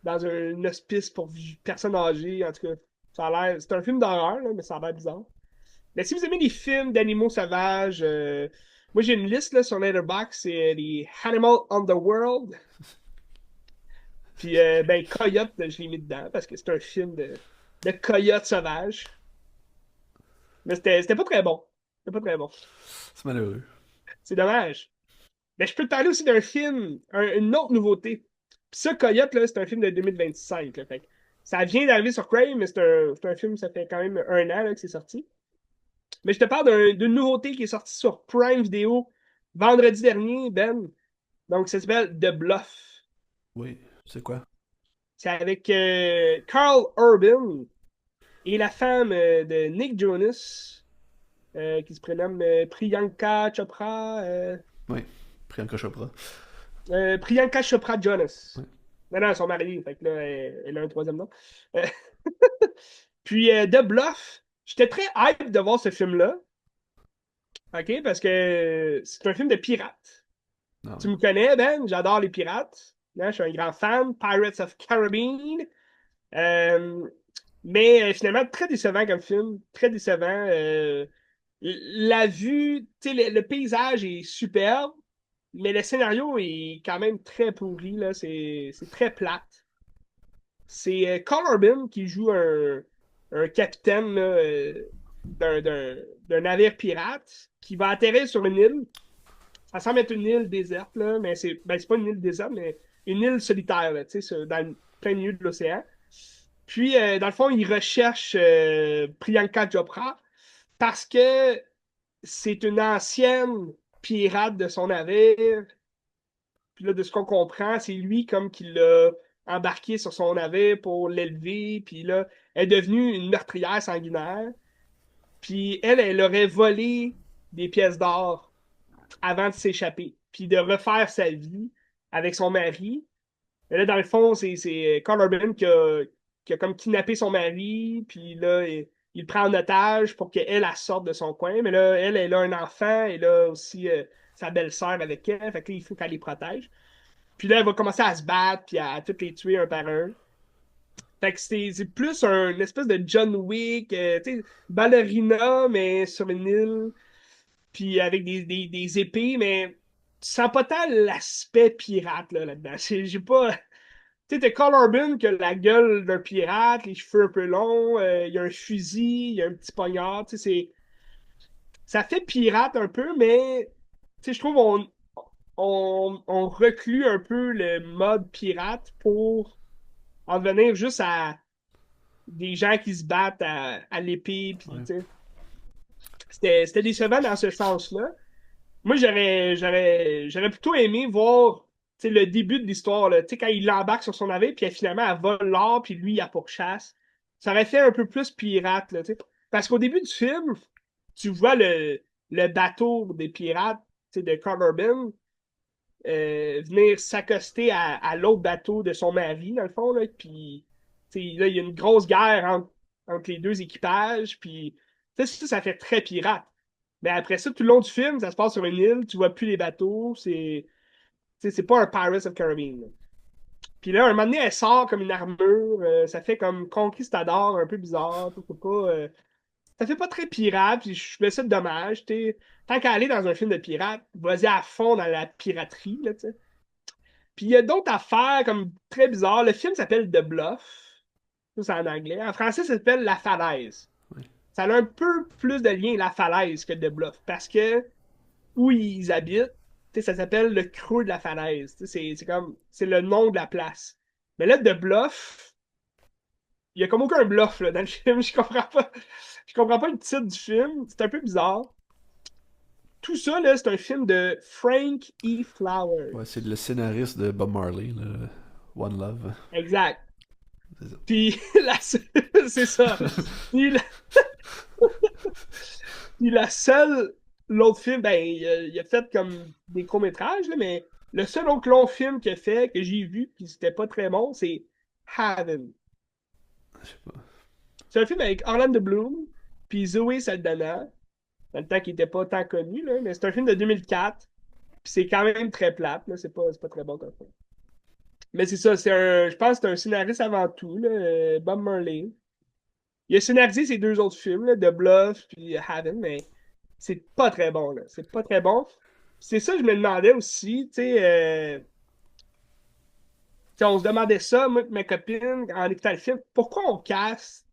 dans un hospice pour personnes âgées. En tout cas, ça a l'air. C'est un film d'horreur, là, mais ça a l'air bizarre. Mais si vous aimez les films d'animaux sauvages, moi j'ai une liste là, sur Letterboxd, c'est les Animal Underworld. Puis, ben, Coyote, je l'ai mis dedans parce que c'est un film de coyote sauvage. Mais c'était pas très bon. C'était pas très bon. C'est malheureux. C'est dommage. Mais je peux te parler aussi d'un film, une autre nouveauté. Puis ça, Coyote, là, c'est un film de 2025. Là, fait que ça vient d'arriver sur Crave, mais c'est un film, ça fait quand même un an là, que c'est sorti. Mais je te parle d'une nouveauté qui est sortie sur Prime Video vendredi dernier, Ben. Donc, ça s'appelle The Bluff. Oui, c'est quoi? C'est avec Carl Urban et la femme de Nick Jonas, qui se prénomme Priyanka Chopra. Oui, Priyanka Chopra. Priyanka Chopra Jonas. Oui. Non, non, ils sont mariés, fait que là, elle a un troisième nom. Euh, Puis The Bluff, j'étais très hype de voir ce film-là, OK, parce que c'est un film de pirates. Ah Tu oui. me connais, Ben, j'adore les pirates. Hein, je suis un grand fan. Pirates of Caribbean. Euh, mais finalement, très décevant comme film. Très décevant. La vue, tu sais, le paysage est superbe, mais le scénario est quand même très pourri, là. C'est très plate. C'est Carl Urban qui joue un capitaine là, d'un navire pirate qui va atterrir sur une île. Ça semble être une île déserte, là, mais c'est pas une île déserte, mais une île solitaire, là, tu sais, dans le plein milieu de l'océan. Puis, dans le fond, il recherche Priyanka Chopra parce que c'est une ancienne pirate de son navire. Puis là, de ce qu'on comprend, c'est lui comme qui l'a embarqué sur son navire pour l'élever. Puis là, elle est devenue une meurtrière sanguinaire. Puis elle aurait volé. des pièces d'or avant de s'échapper, puis de refaire sa vie avec son mari. Et là, dans le fond, c'est Carl Urban qui a comme kidnappé son mari, puis là, il le prend en otage pour qu'elle elle sorte de son coin. Mais là, elle a un enfant, et là aussi sa belle-sœur avec elle, fait que là, il faut qu'elle les protège. Puis là, elle va commencer à se battre, puis à toutes les tuer un par un. Fait que c'est plus une espèce de John Wick, tu sais, ballerina, mais sur une île, puis avec des épées, mais tu sens pas tant l'aspect pirate là-dedans. J'ai pas. Tu sais, t'as Carl Urban qui a la gueule d'un pirate, les cheveux un peu longs, il y a un fusil, il y a un petit poignard, tu sais, ça fait pirate un peu, mais tu sais, je trouve on reclue un peu le mode pirate pour en venir juste à des gens qui se battent à l'épée, puis Ouais. tu sais, c'était décevant dans ce sens-là. Moi, j'aurais plutôt aimé voir tu sais, le début de l'histoire, là. Tu sais, quand il l'embarque sur son navire, puis finalement, elle vole l'or, puis lui, il la pourchasse. Ça aurait fait un peu plus pirate, là, tu sais. Parce qu'au début du film, tu vois le bateau des pirates, tu sais, de Carl Urban, venir s'accoster à l'autre bateau de son mari, dans le fond, là. Puis, tu sais, là, il y a une grosse guerre entre les deux équipages, puis, tu sais, ça fait très pirate. Mais après ça, tout le long du film, ça se passe sur une île, tu vois plus les bateaux, c'est pas un Pirates of Caribbean, là. Puis là, un moment donné, elle sort comme une armure, ça fait comme Conquistador, un peu bizarre, tout pas, ça fait pas très pirate, puis je trouvais ça dommage, tu sais. Tant qu'à aller dans un film de pirate, vas-y à fond dans la piraterie, là, tu sais. Puis il y a d'autres affaires comme très bizarres. Le film s'appelle The Bluff, ça c'est en anglais. En français, ça s'appelle La Falaise. Ouais. Ça a un peu plus de lien, La Falaise, que The Bluff, parce que où ils habitent, tu sais, ça s'appelle le creux de la falaise. Tu sais, c'est comme, c'est le nom de la place. Mais là, de bluff, il y a comme aucun bluff là, dans le film. Je comprends pas le titre du film. C'est un peu bizarre. Tout ça, là, c'est un film de Frank E. Flowers. Ouais, c'est le scénariste de Bob Marley, là. One Love. Exact. C'est ça. Puis, c'est ça. Puis, la seule, l'autre film, ben, il a fait comme des courts-métrages, là, mais le seul autre long film qu'il a fait, que j'ai vu, puis c'était pas très bon, c'est Haven. Je sais pas. C'est un film avec Orlando Bloom, puis Zoé Saldana, dans le temps qu'il était pas tant connu, là, mais c'est un film de 2004, puis c'est quand même très plate, là, c'est pas très bon comme film. Mais c'est ça, je pense que c'est un scénariste avant tout, là, Bob Marley. Il a scénarisé ces deux autres films, là, The Bluff puis Haven, mais c'est pas très bon, là. C'est pas très bon. C'est ça que je me demandais aussi, tu sais, on se demandait ça, moi et ma copine, en écoutant le film, pourquoi on casse,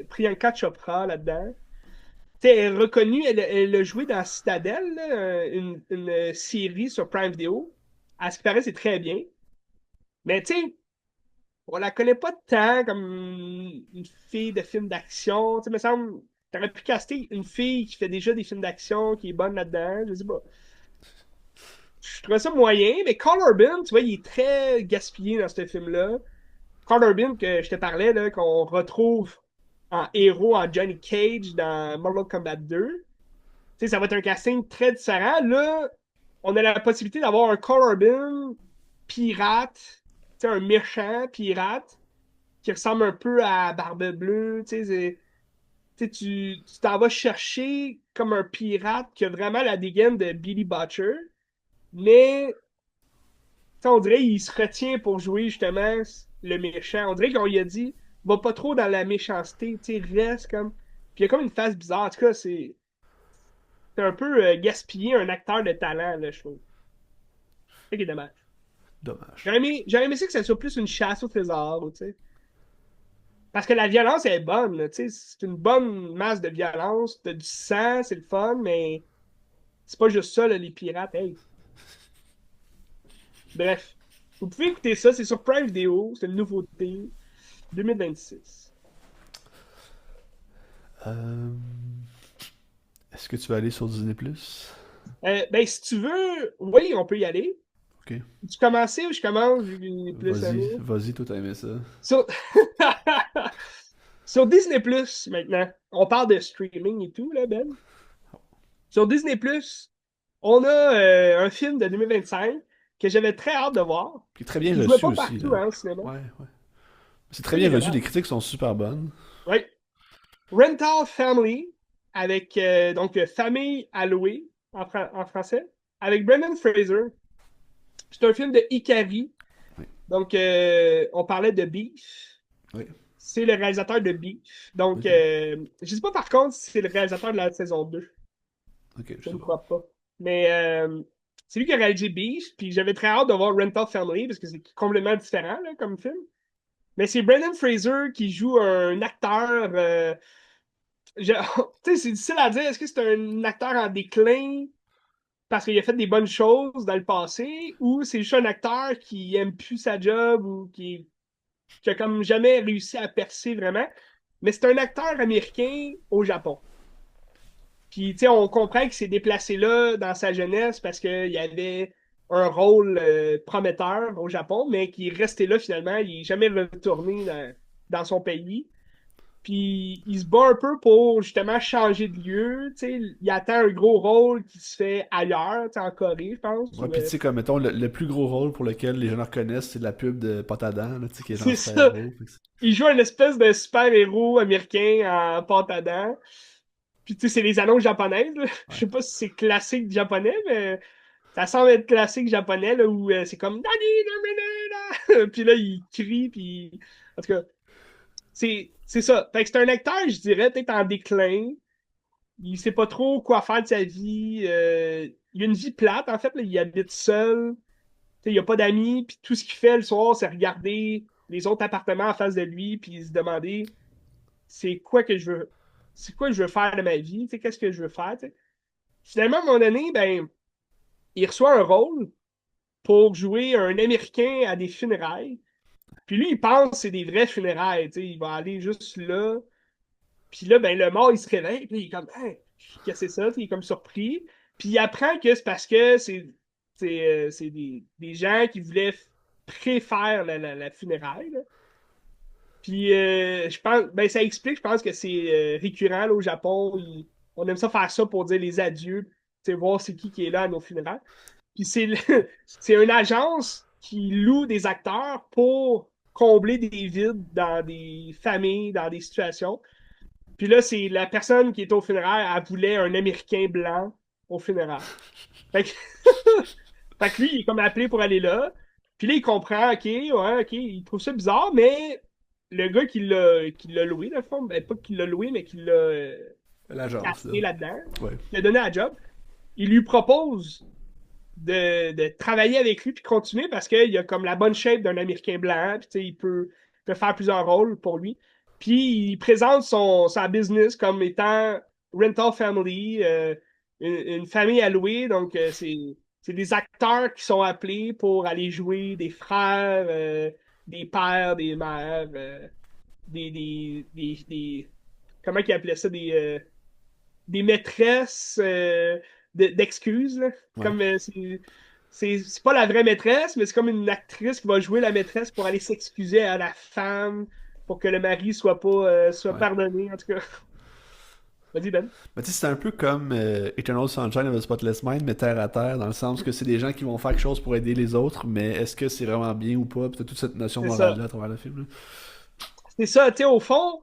Priyanka Chopra là-dedans? Tu sais, elle est reconnue, elle a joué dans Citadel, là, une série sur Prime Video. À ce qui paraît, c'est très bien. Mais tu sais, on la connaît pas tant comme une fille de film d'action. Tu sais, me semble, t'aurais pu caster une fille qui fait déjà des films d'action, qui est bonne là-dedans. Je sais pas. Je trouvais ça moyen, mais Carl Urban, tu vois, il est très gaspillé dans ce film-là. Carl Urban, que je te parlais, là, qu'on retrouve en héros en Johnny Cage dans Mortal Kombat 2. Tu sais, ça va être un casting très différent. Là, on a la possibilité d'avoir un Carl Urban pirate, tu sais, un méchant pirate qui ressemble un peu à Barbe Bleue. Tu sais, tu t'en vas chercher comme un pirate qui a vraiment la dégaine de Billy Butcher, mais tu sais, on dirait qu'il se retient pour jouer justement le méchant. On dirait qu'on lui a dit, va pas trop dans la méchanceté, tu sais, reste comme. Puis il y a comme une face bizarre. En tout cas, c'est un peu gaspiller un acteur de talent, là, je trouve. C'est ça qui est dommage. Dommage. J'aurais aimé ça que ça soit plus une chasse au trésor, tu sais. Parce que la violence elle est bonne, là, tu sais. C'est une bonne masse de violence. T'as du sang, c'est le fun, mais c'est pas juste ça, là, les pirates. Hey. Bref. Vous pouvez écouter ça, c'est sur Prime Video, c'est une nouveauté 2026. Euh, Est-ce que tu vas aller sur Disney+? Ben, si tu veux, oui, on peut y aller. Ok. Tu commences ou je commence, vu qu'il est plus à Vas-y, nous? vas-y, toi t'as aimé ça. Sur... Sur Disney Plus maintenant, on parle de streaming et tout, là, Ben. Sur Disney+, on a un film de 2025 que j'avais très hâte de voir. Qui est très bien Il jouait reçu pas aussi, là. partout hein, au cinéma. Ouais, ouais. C'est très Ça, il bien était reçu, malade. les critiques sont super bonnes. Oui. Rental Family, avec donc Famille à louer en français, avec Brendan Fraser. C'est un film de Ikari. Oui, Donc, on parlait de Beef. oui, C'est le réalisateur de Beef. Donc, ok. je sais pas par contre si c'est le réalisateur de la saison 2. Ok, je Je sais ne pas. crois pas. Mais c'est lui qui a réalisé Beef. Puis j'avais très hâte de voir Rental Family parce que c'est complètement différent là, comme film. Mais c'est Brendan Fraser qui joue un acteur. Je- Tu sais, c'est difficile à dire. Est-ce que c'est un acteur en déclin parce qu'il a fait des bonnes choses dans le passé ou c'est juste un acteur qui aime plus sa job ou qui a comme jamais réussi à percer vraiment? Mais c'est un acteur américain au Japon. Puis, tu sais, on comprend qu'il s'est déplacé là dans sa jeunesse parce qu'il y avait un rôle prometteur au Japon, mais qui est resté là finalement. Il n'est jamais retourné dans son pays. Puis il se bat un peu pour justement changer de lieu. Tu sais, il attend un gros rôle qui se fait ailleurs, tu sais, en Corée, je pense. Ouais, pis tu sais, comme, mettons, le plus gros rôle pour lequel les gens le reconnaissent, c'est la pub de pâte à dents, là, tu sais, qui est genre C'est super ça. héros. Il joue un espèce de super-héros américain en pâte à dents. Puis tu sais, c'est les annonces japonaises, là. Je Ouais. sais pas si c'est classique japonais, mais ça semble être classique japonais, là, où c'est comme Nani, Nani, Nani. Puis là, il crie, puis. En tout cas, c'est ça. Fait que c'est un acteur, je dirais, peut-être en déclin. Il sait pas trop quoi faire de sa vie. Il a une vie plate, en fait. Là. Il habite seul. Tu sais, il a pas d'amis. Puis tout ce qu'il fait le soir, c'est regarder les autres appartements en face de lui. Puis se demander c'est quoi que je veux. C'est quoi que je veux faire de ma vie. Tu sais, qu'est-ce que je veux faire. Tu sais. Finalement, à un moment donné, ben, il reçoit un rôle pour jouer un Américain à des funérailles. Puis lui, il pense que c'est des vraies funérailles. Tu sais, il va aller juste là. Puis là, ben, le mort, il se réveille, puis il est comme, hey, qu'est-ce que c'est ça? Il est comme surpris. Puis il apprend que c'est parce que c'est des gens qui voulaient préfaire la funéraille. Là. Puis je pense, ben, ça explique, je pense que c'est récurrent là, au Japon. On aime ça faire ça pour dire les adieux, tu sais, voir c'est qui est là à nos funérailles. Puis c'est une agence qui loue des acteurs pour combler des vides dans des familles, dans des situations. Puis là, c'est la personne qui est au funéraire, elle voulait un Américain blanc au funéraire. Fait que, fait que lui, il est comme appelé pour aller là. Puis là, il comprend, OK, ouais, OK, il trouve ça bizarre, mais le gars qui l'a loué, dans le fond, ben, pas qu'il l'a loué, mais qui l'a L'agence, là. casté là-dedans, Ouais. qui l'a donné à job, il lui propose de travailler avec lui puis continuer parce qu'il a comme la bonne shape d'un Américain blanc, puis tu sais, il peut faire plusieurs rôles pour lui. Puis il présente sa business comme étant Rental Family, une famille à louer. Donc, c'est des acteurs qui sont appelés pour aller jouer des frères, des pères, des mères, comment ils appelaient ça? Des maîtresses d'excuses. Là. Ouais. Comme c'est pas la vraie maîtresse, mais c'est comme une actrice qui va jouer la maîtresse pour aller s'excuser à la femme pour que le mari soit Ouais. pardonné. En tout cas, vas-y Ben. Mais tu sais, c'est un peu comme Eternal Sunshine of the Spotless Mind, mais terre à terre, dans le sens que c'est des gens qui vont faire quelque chose pour aider les autres, mais est-ce que c'est vraiment bien ou pas? Puis t'as toute cette notion C'est ça. morale-là à travers le film. Là. C'est ça, tu sais, au fond,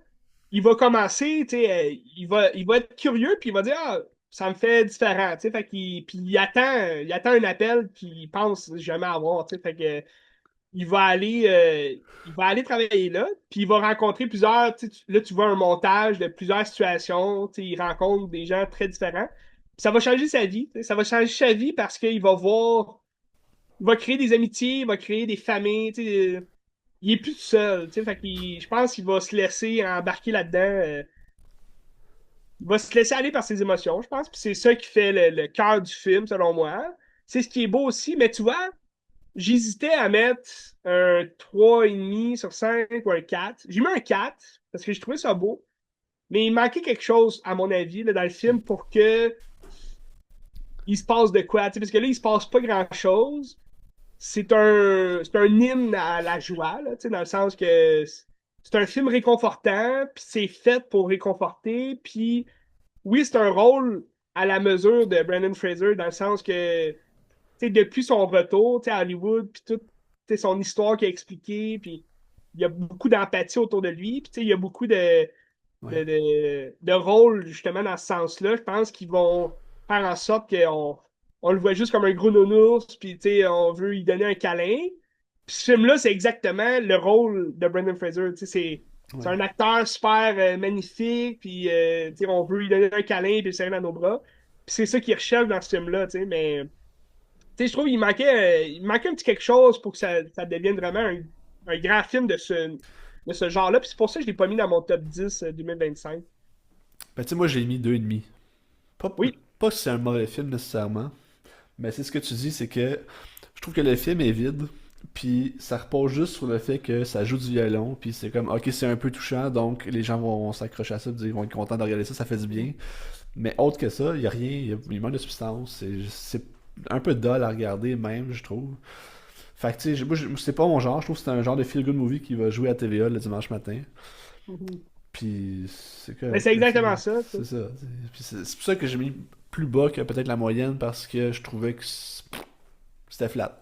il va commencer, tu sais, il va être curieux, puis il va dire, ah, ça me fait différent, tu sais, fait qu'il, puis il attend un appel, puis il pense jamais avoir, tu sais, fait que il va aller travailler là, puis il va rencontrer plusieurs, tu sais, là, tu vois un montage de plusieurs situations, tu sais, il rencontre des gens très différents, puis ça va changer sa vie, tu sais, ça va changer sa vie parce qu'il va voir, il va créer des amitiés, il va créer des familles, tu sais, il est plus tout seul, tu sais, fait qu'il, je pense qu'il va se laisser embarquer là-dedans, il va se laisser aller par ses émotions, je pense, puis c'est ça qui fait le cœur du film, selon moi. C'est ce qui est beau aussi, mais tu vois, j'hésitais à mettre un 3,5 sur 5 ou un 4. J'ai mis un 4 parce que je trouvais ça beau, mais il manquait quelque chose, à mon avis, là, dans le film pour que il se passe de quoi, tu sais, parce que là, il se passe pas grand-chose. C'est un hymne à la joie, là, tu sais, dans le sens que c'est un film réconfortant, puis c'est fait pour réconforter, puis oui, c'est un rôle. à la mesure de Brendan Fraser, dans le sens que, tu sais, depuis son retour, tu sais, à Hollywood, puis toute, tu sais, son histoire qu'il a expliquée, puis il y a beaucoup d'empathie autour de lui, puis tu sais, il y a beaucoup Ouais. de rôles, justement, dans ce sens-là. Je pense qu'ils vont faire en sorte qu'on on le voit juste comme un gros nounours, puis, tu sais, on veut lui donner un câlin. Puis ce film-là, c'est exactement le rôle de Brendan Fraser. Tu sais, c'est Ouais. un acteur super magnifique, puis tu sais, on veut lui donner un câlin, puis le serrer dans nos bras. Puis c'est ça qu'il recherche dans ce film-là, tu sais, mais tu sais, je trouve qu'il manquait un petit quelque chose pour que ça devienne vraiment un grand film de ce genre-là. Puis c'est pour ça que je l'ai pas mis dans mon top 10 2025. Ben, tu sais, moi, j'ai mis 2,5. Pas, Oui. pas que c'est un mauvais film nécessairement, mais c'est ce que tu dis, c'est que je trouve que le film est vide, puis ça repose juste sur le fait que ça joue du violon, puis c'est comme, ok, c'est un peu touchant, donc les gens vont s'accrocher à ça, puis ils vont être contents de regarder ça, ça fait du bien. Mais autre que ça, il y a rien, il manque de substance, c'est un peu dull à regarder même, je trouve. Fait que tu sais, moi, c'est pas mon genre, je trouve que c'est un genre de feel-good movie qui va jouer à TVA le dimanche matin. Mhm. Puis c'est Mais correct, c'est là, exactement ça, tu c'est sais. ça. Puis c'est pour ça que j'ai mis plus bas que peut-être la moyenne parce que je trouvais que c'était flat.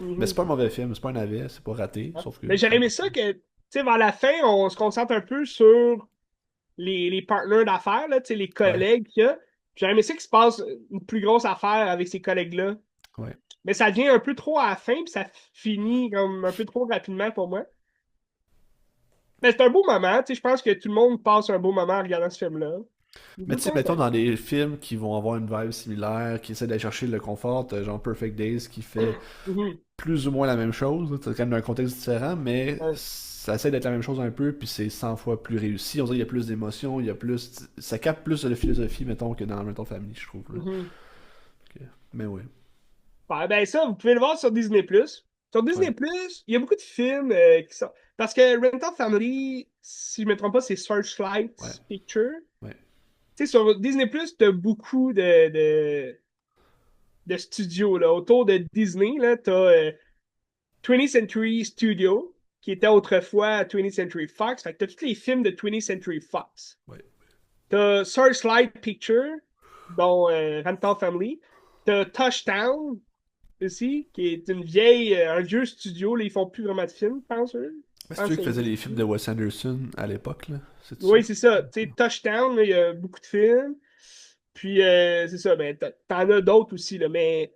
Mais c'est Mhm. pas un mauvais film, c'est pas un navet, c'est pas raté, Ouais. sauf que Mais j'aurais c'est un aimé peu ça flat. que, tu sais, vers la fin, on se concentre un peu sur les partenaires d'affaires, là, tu sais, les Ouais, collègues qu'il y a. J'aurais aimé ça qu'il se passe une plus grosse affaire avec ces collègues-là. ouais. Mais ça devient un peu trop à la fin, puis ça finit comme un peu trop rapidement pour moi. Mais c'est un beau moment, tu sais, je pense que tout le monde passe un beau moment en regardant ce film-là. Je vous Mais le tu sais, mettons conseille. dans des films qui vont avoir une vibe similaire, qui essaient d'aller chercher le confort, t'as genre Perfect Days qui fait Mhm. plus ou moins la même chose, là, c'est quand même un contexte différent, mais Ouais. ça essaie d'être la même chose un peu, puis c'est 100 fois plus réussi. On dirait qu'il y a plus d'émotions, il y a plus. Ça capte plus de la philosophie, mettons, que dans Mettons Family, je trouve. Là. Mhm. Mais ouais. Ouais, ben ça, vous pouvez le voir sur Disney+. Sur Ouais. Disney+, il y a beaucoup de films qui sont... Parce que Rental Family, si je ne me trompe pas, c'est Ouais. Searchlight Picture. Ouais. Tu sais, sur Disney+, tu as beaucoup de studios, là. Autour de Disney, là, tu as 20th Century Studio, qui était autrefois 20th Century Fox. Fait que tu as tous les films de 20th Century Fox. Ouais. Tu as Searchlight Picture, dont Rental Family. Tu as Touchdown, aussi, qui est un vieux studio. Là, ils font plus vraiment de films, je pense, eux. Mais Je c'est pense eux que qui c'est faisaient vieux les films studio. de Wes Anderson à l'époque, là. C'est ça? Oui, c'est ça. Tu sais, Touchdown, là, il y a beaucoup de films. Puis, c'est ça. Ben, t'en as d'autres aussi, là. Mais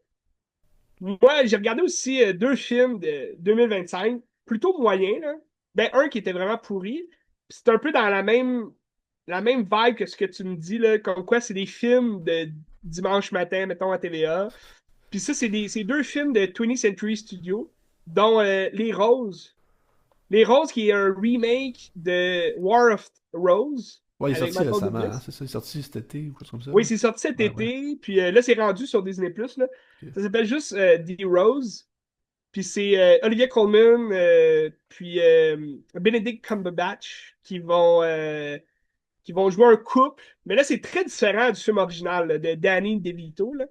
moi, j'ai regardé aussi deux films de 2025, plutôt moyens, là. Ben, un qui était vraiment pourri. Puis c'est un peu dans la même vibe que ce que tu me dis, là. Comme quoi, c'est des films de dimanche matin, mettons, à TVA. Puis ça, c'est deux films de 20th Century Studio, dont Les Roses. Les Roses, qui est un remake de War of Rose Ouais, il est avec sorti Michael récemment, hein, Douglas. c'est ça? Il est sorti cet été ou quelque chose comme ça? Oui, c'est sorti cet Ouais, ouais. été, puis là, c'est rendu sur Disney+. Là. Ok. Ça s'appelle juste The Rose, puis c'est Olivia Colman, puis Benedict Cumberbatch qui vont jouer un couple. Mais là, c'est très différent du film original là, de Danny DeVito. Là.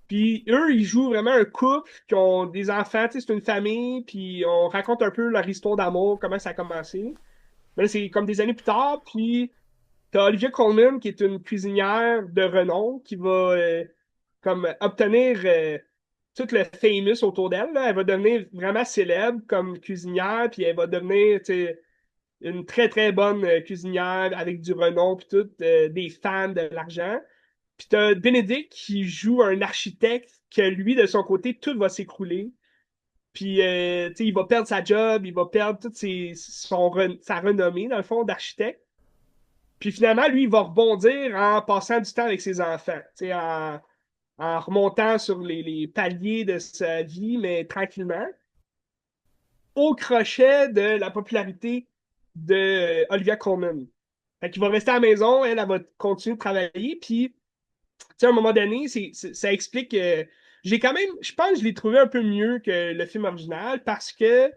Puis eux, ils jouent vraiment un couple qui ont des enfants, tu sais, c'est une famille, puis on raconte un peu leur histoire d'amour, comment ça a commencé. Mais là, c'est comme des années plus tard, puis t'as Olivia Colman, qui est une cuisinière de renom, qui va comme obtenir tout le famous autour d'elle. Là. Elle va devenir vraiment célèbre comme cuisinière, puis elle va devenir, tu sais, une très très bonne cuisinière avec du renom, puis tout, des fans de l'argent. Puis t'as Bénédicte qui joue un architecte que lui, de son côté, tout va s'écrouler. Puis, tu sais, il va perdre sa job, il va perdre toute sa renommée, dans le fond, d'architecte. Puis finalement, lui, il va rebondir en passant du temps avec ses enfants, tu sais, en remontant sur les paliers de sa vie, mais tranquillement, au crochet de la popularité de Olivia Colman. Fait qu'il va rester à la maison, elle va continuer de travailler, puis sais, à un moment donné, ça explique que j'ai quand même, je pense que je l'ai trouvé un peu mieux que le film original parce que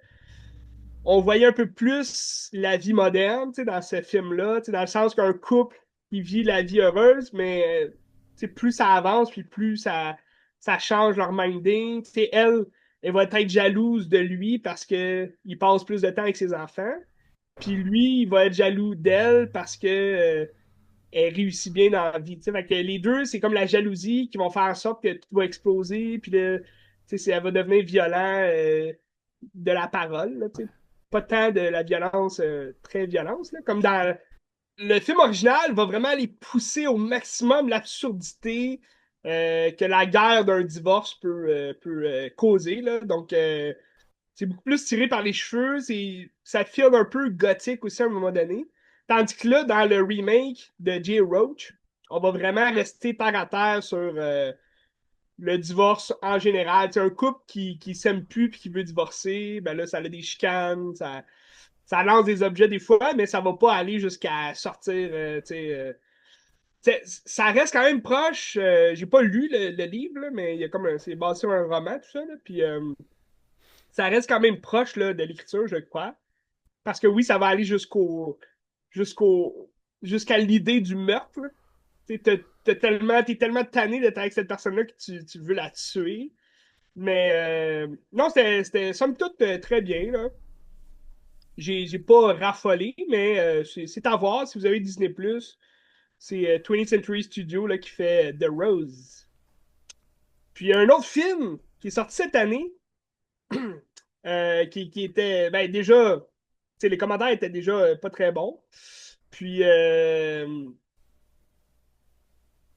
on voyait un peu plus la vie moderne, tu sais, dans ce film-là, tu sais, dans le sens qu'un couple qui vit la vie heureuse, mais tu sais, plus ça avance, puis plus ça change leur minding. Tu sais, elle va être jalouse de lui parce que il passe plus de temps avec ses enfants. Puis lui, il va être jaloux d'elle parce que elle réussit bien dans la vie. Tu sais. Fait que les deux, c'est comme la jalousie qui vont faire en sorte que tout va exploser, puis là, tu sais, elle va devenir violent de la parole. Là, tu sais. Pas tant de la violence, très violence, là, comme dans le film original va vraiment aller pousser au maximum l'absurdité que la guerre d'un divorce peut causer. Là. Donc, c'est beaucoup plus tiré par les cheveux. Ça file un peu gothique aussi à un moment donné. Tandis que là, dans le remake de Jay Roach, on va vraiment rester terre à terre sur le divorce en général. C'est un couple qui s'aime plus et qui veut divorcer. Ben là, ça a des chicanes, ça lance des objets des fois, mais ça va pas aller jusqu'à sortir. Ça reste quand même proche. J'ai pas lu le livre, là, mais il y a comme c'est basé sur un roman, tout ça. Là, puis ça reste quand même proche là, de l'écriture, je crois. Parce que oui, ça va aller jusqu'au, jusqu'à l'idée du meurtre. T'es tellement tanné d'être avec cette personne-là que tu veux la tuer. Mais non, c'était somme toute très bien. Là. J'ai pas raffolé, mais c'est à voir si vous avez Disney+. C'est 20th Century Studio là, qui fait The Rose. Puis il y a un autre film qui est sorti cette année qui était ben, déjà, les commentaires étaient déjà pas très bons. Puis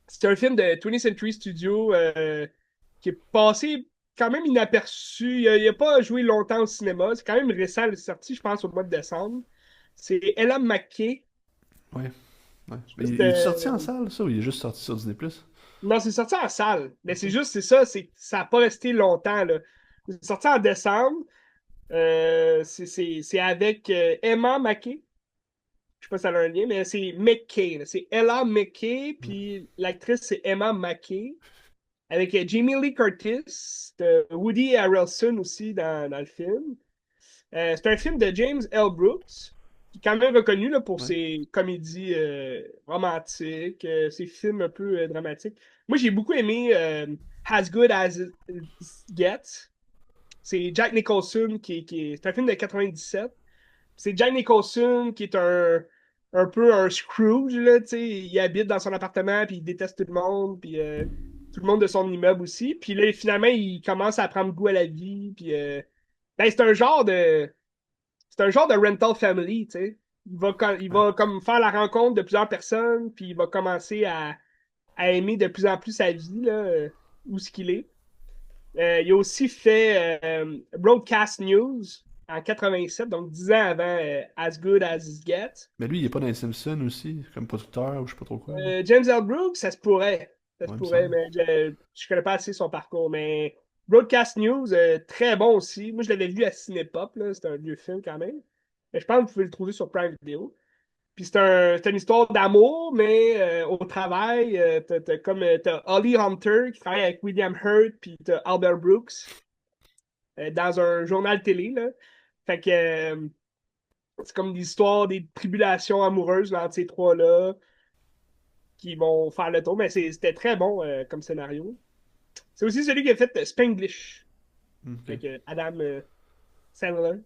c'était un film de 20th Century Studio qui est passé quand même inaperçu. Il a pas joué longtemps au cinéma. C'est quand même récent, il est sorti, je pense, au mois de décembre. C'est Ella McKay. Ouais, ouais. Je sais Mais pas si il est sorti en c'était- salle, ça, ou il est juste sorti sur Disney+. Non, c'est sorti en salle. Mais Ok. c'est juste, c'est ça, ça n'a pas resté longtemps. Là. C'est sorti en décembre. C'est avec Emma McKay. Je sais pas si ça a un lien, mais c'est McKay. Là. C'est Ella McKay, puis l'actrice, c'est Emma McKay. Avec Jamie Lee Curtis, Woody Harrelson aussi dans le film. C'est un film de James L. Brooks, qui est quand même reconnu là, pour Ouais, ses comédies romantiques, ses films un peu dramatiques. Moi, j'ai beaucoup aimé As Good As It Gets. C'est Jack Nicholson c'est un film de 97. C'est Jack Nicholson qui est un peu un Scrooge, là, tu sais. Il habite dans son appartement, puis il déteste tout le monde, puis tout le monde de son immeuble aussi. Puis là, finalement, il commence à prendre goût à la vie, puis ben, c'est un genre de rental family, tu sais. Il ouais. va comme faire la rencontre de plusieurs personnes, puis il va commencer à aimer de plus en plus sa vie, là, où ce qu'il est. Il a aussi fait Broadcast News en 87, donc 10 ans avant As Good As It Gets. Mais lui, il est pas dans les Simpsons aussi, comme producteur, ou je sais pas trop quoi, là. James L. Brooks, ça se pourrait. Ça se Ouais, il me pourrait, semble. mais je connais pas assez son parcours. Mais Broadcast News, très bon aussi. Moi, je l'avais vu à Cinépop, là. C'est un vieux film quand même. Mais je pense que vous pouvez le trouver sur Prime Video. Puis c'est une histoire d'amour, mais au travail, t'as Holly Hunter qui travaille avec William Hurt, puis t'as Albert Brooks dans un journal télé, là. Fait que c'est comme l'histoire des tribulations amoureuses entre ces trois-là qui vont faire le tour. Mais c'était très bon comme scénario. C'est aussi celui qui a fait Spanglish Ok. avec Adam Sandler.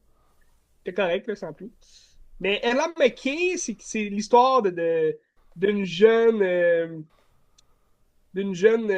C'est correct, là, sans plus. Mais Ella McKay, c'est l'histoire d'une jeune, d'une jeune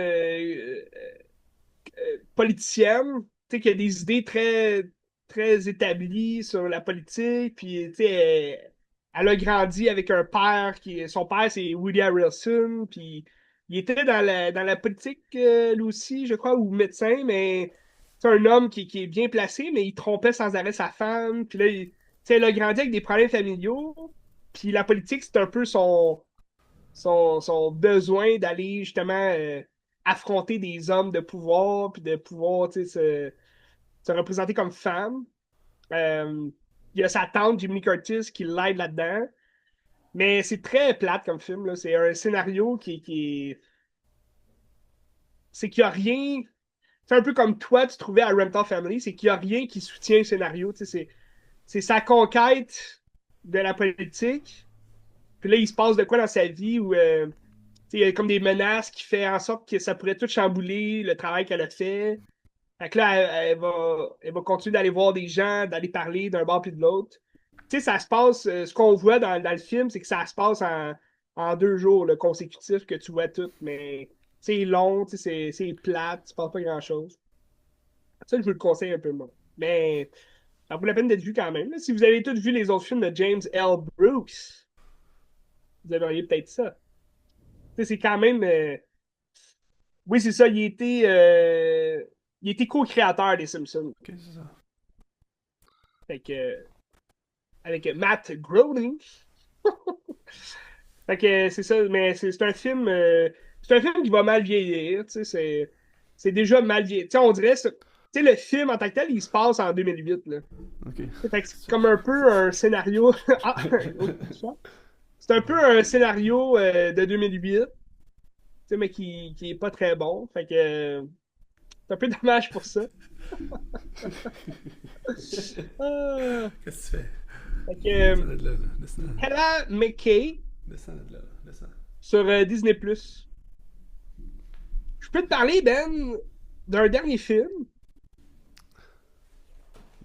politicienne, tu sais, qui a des idées très établies sur la politique, puis, tu sais, elle a grandi avec un père son père, c'est Woody Harrelson, puis il était dans la politique, lui aussi, je crois, ou médecin, mais c'est un homme qui est bien placé, mais il trompait sans arrêt sa femme, puis là, tu sais, elle a grandi avec des problèmes familiaux, puis la politique, c'est un peu son besoin d'aller justement affronter des hommes de pouvoir, puis de pouvoir tu sais, se représenter comme femme. Euh, il y a sa tante, Jimmy Curtis, qui l'aide là-dedans. Mais c'est très plate comme film. Là. C'est un scénario c'est qu'il n'y a rien. C'est un peu comme toi, tu trouvais à Rental Family, c'est qu'il n'y a rien qui soutient le scénario. Tu sais, c'est sa conquête de la politique. Puis là, il se passe de quoi dans sa vie où il y a comme des menaces qui font en sorte que ça pourrait tout chambouler le travail qu'elle a fait. Fait que là, elle va continuer d'aller voir des gens, d'aller parler d'un bord puis de l'autre. Tu sais, ça se passe, ce qu'on voit dans le film, c'est que ça se passe en 2 jours là, consécutifs que tu vois tout, mais c'est long, c'est plate, tu parles pas grand-chose. Ça, je vous le conseille un peu moins. Mais ça vaut la peine d'être vu quand même. Là. Si vous avez tous vu les autres films de James L. Brooks, vous aimeriez peut-être ça. C'est quand même. Oui, c'est ça. Il était co-créateur des Simpsons. Ok, c'est ça. Fait que, avec Matt Groening. Fait que c'est ça. Mais c'est un film. C'est un film qui va mal vieillir. C'est déjà mal vieilli. On dirait. Le film en tant que tel, il se passe en 2008. Là. Ok. Fait que c'est comme un peu un scénario. Ah, c'est un peu un scénario de 2008, mais qui est pas très bon. Fait que c'est un peu dommage pour ça. Ah, Qu'est-ce que tu fais? fait que Descends de là, là. Descends. Hella McKay Descends de là, là. Descends. sur Disney+. Je peux te parler, Ben, d'un dernier film,